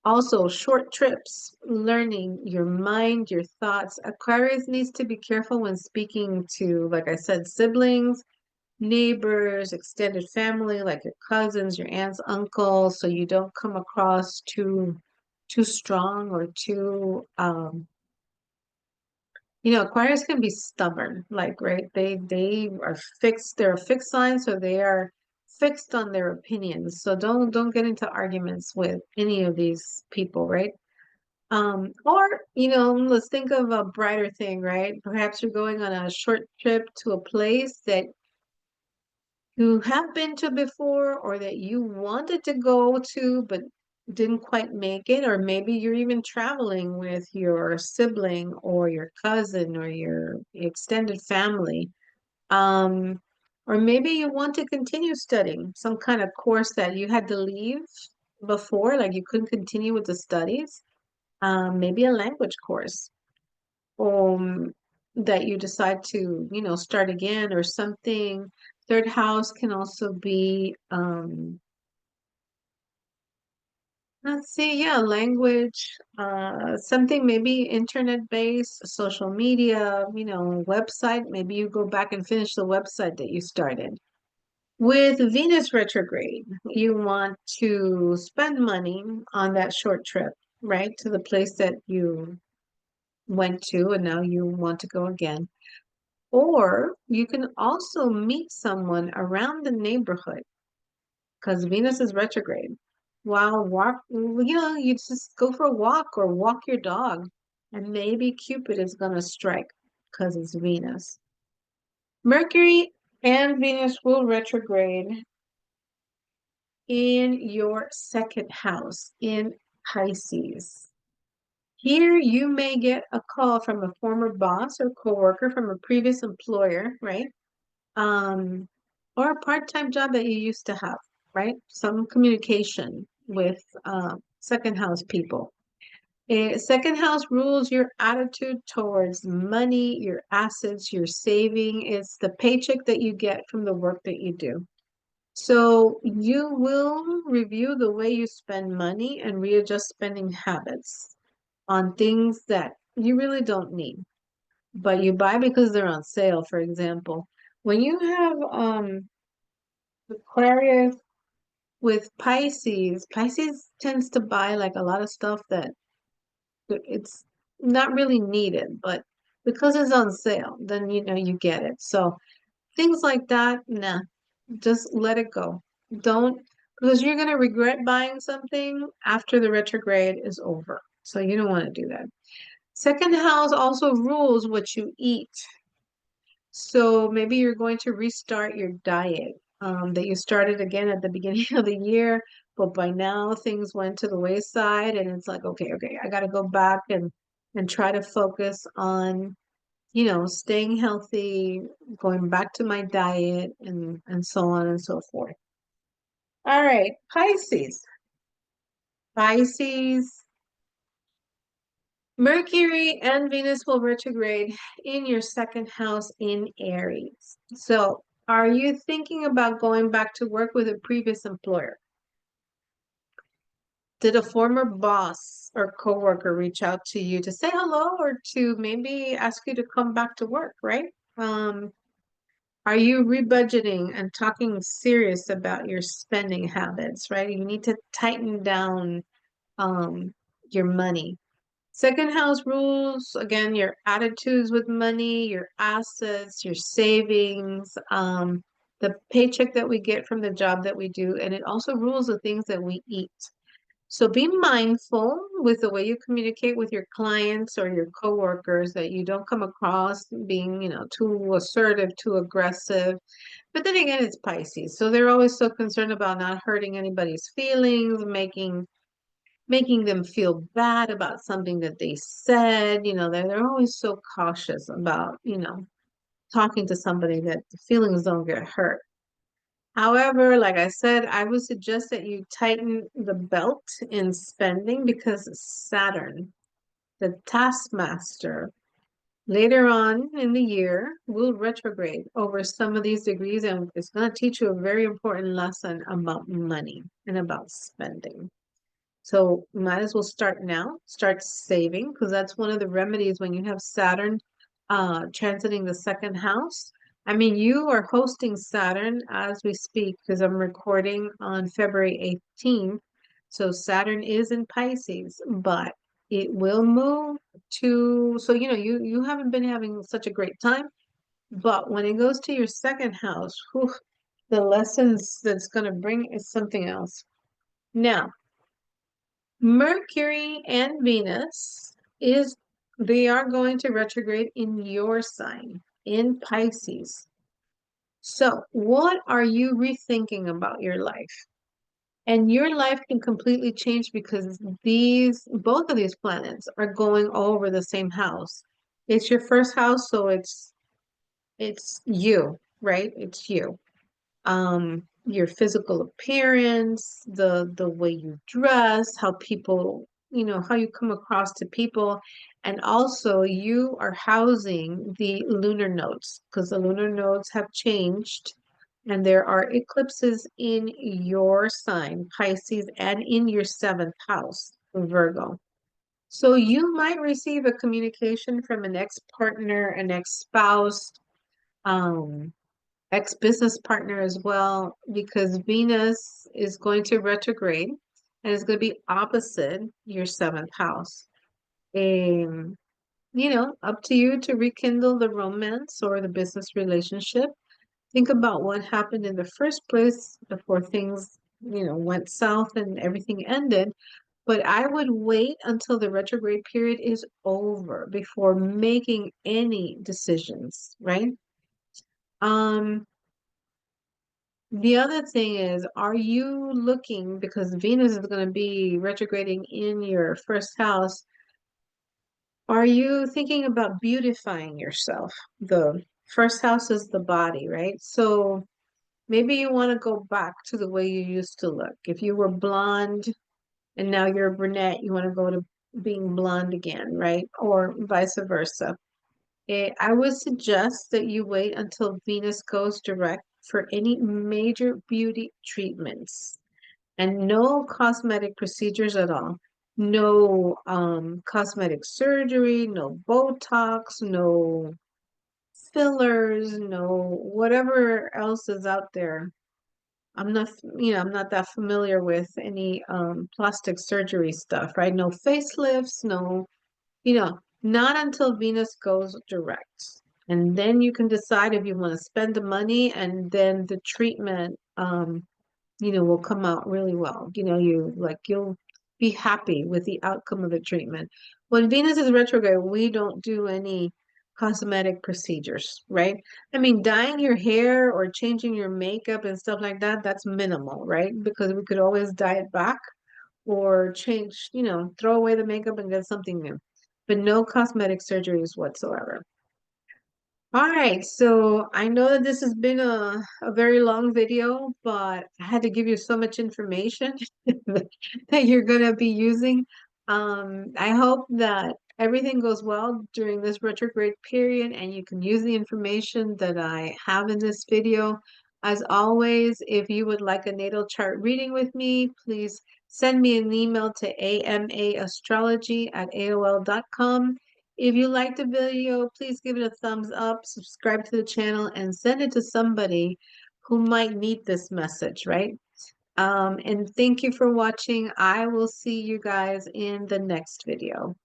A: Also, short trips, learning your mind, your thoughts. Aquarius needs to be careful when speaking to, like I said, siblings, neighbors, extended family, like your cousins, your aunts, uncles, so you don't come across too strong or too Aquarius can be stubborn, like, right? They are fixed, they're a fixed sign, so they are fixed on their opinions. So don't get into arguments with any of these people, right? Or, let's think of a brighter thing, right? Perhaps you're going on a short trip to a place that you have been to before or that you wanted to go to but didn't quite make it. Or maybe you're even traveling with your sibling or your cousin or your extended family. Um, or maybe you want to continue studying some kind of course that you had to leave before, like you couldn't continue with the studies. Maybe a language course, um, that you decide to, start again or something. Third house can also be, let's see, yeah, language, something maybe internet-based, social media, website. Maybe you go back and finish the website that you started. With Venus retrograde, you want to spend money on that short trip, right? To the place that you went to and now you want to go again. Or you can also meet someone around the neighborhood because Venus is retrograde. While you just go for a walk or walk your dog, and maybe Cupid is going to strike because it's Venus. Mercury and Venus will retrograde in your second house in Pisces. Here, you may get a call from a former boss or coworker from a previous employer, right? um, or a part-time job that you used to have, right? Some communication with second house people. Second house rules your attitude towards money, your assets, your saving. It's the paycheck that you get from the work that you do. So you will review the way you spend money and readjust spending habits on things that you really don't need, but you buy because they're on sale, for example. When you have Aquarius with Pisces, Pisces tends to buy like a lot of stuff that it's not really needed, but because it's on sale, then you get it. So things like that, nah, just let it go. Don't, because you're gonna regret buying something after the retrograde is over. So you don't want to do that. Second house also rules what you eat. So maybe you're going to restart your diet, that you started again at the beginning of the year, but by now things went to the wayside and it's like, okay, I got to go back and try to focus on staying healthy, going back to my diet and so on and so forth. All right, Pisces. Pisces, Mercury and Venus will retrograde in your second house in Aries. So, are you thinking about going back to work with a previous employer? Did a former boss or coworker reach out to you to say hello or to maybe ask you to come back to work, right? Um, are you rebudgeting and talking serious about your spending habits, right? You need to tighten down your money. Second house rules, again, your attitudes with money, your assets, your savings, the paycheck that we get from the job that we do, and it also rules the things that we eat. So be mindful with the way you communicate with your clients or your coworkers that you don't come across being, too assertive, too aggressive. But then again, it's Pisces. So they're always so concerned about not hurting anybody's feelings, making them feel bad about something that they said. They're always so cautious about, talking to somebody that the feelings don't get hurt. However, like I said, I would suggest that you tighten the belt in spending because Saturn, the taskmaster, later on in the year will retrograde over some of these degrees, and it's going to teach you a very important lesson about money and about spending. So might as well start now, start saving, because that's one of the remedies when you have Saturn transiting the second house. I mean, you are hosting Saturn as we speak because I'm recording on February 18th. So Saturn is in Pisces, but it will move to, so you haven't been having such a great time, but when it goes to your second house, whew, the lessons that's going to bring is something else. Now, Mercury and Venus they are going to retrograde in your sign, in Pisces. So, what are you rethinking about your life? And your life can completely change because both of these planets are going over the same house. It's your first house, so it's you, right? It's you. Your physical appearance, the way you dress, how people, how you come across to people, and also you are housing the lunar nodes because the lunar nodes have changed and there are eclipses in your sign, Pisces, and in your seventh house, Virgo. So you might receive a communication from an ex-partner, an ex-spouse, um, ex-business partner as well, because Venus is going to retrograde and it's going to be opposite your seventh house. Um, up to you to rekindle the romance or the business relationship. Think about what happened in the first place before things, went south and everything ended. But I would wait until the retrograde period is over before making any decisions, right? Um, The other thing is, are you looking, because Venus is going to be retrograding in your first house, are you thinking about beautifying yourself? The first house is the body, right? So maybe you want to go back to the way you used to look. If you were blonde and now you're a brunette, you want to go to being blonde again, right? Or vice versa. I would suggest that you wait until Venus goes direct for any major beauty treatments and no cosmetic procedures at all. No cosmetic surgery, no Botox, no fillers, no whatever else is out there. I'm not that familiar with any plastic surgery stuff, right? No facelifts, no not until Venus goes direct. And then you can decide if you want to spend the money and then the treatment, will come out really well. You'll be happy with the outcome of the treatment. When Venus is retrograde, we don't do any cosmetic procedures, right? I mean, dyeing your hair or changing your makeup and stuff like that, that's minimal, right? Because we could always dye it back or change, throw away the makeup and get something new. But no cosmetic surgeries whatsoever. All right, so I know that this has been a very long video, but I had to give you so much information that you're going to be using. I hope that everything goes well during this retrograde period and you can use the information that I have in this video. As always, if you would like a natal chart reading with me, please send me an email to amaastrology@aol.com. If you liked the video, please give it a thumbs up, subscribe to the channel, and send it to somebody who might need this message, right? And thank you for watching. I will see you guys in the next video.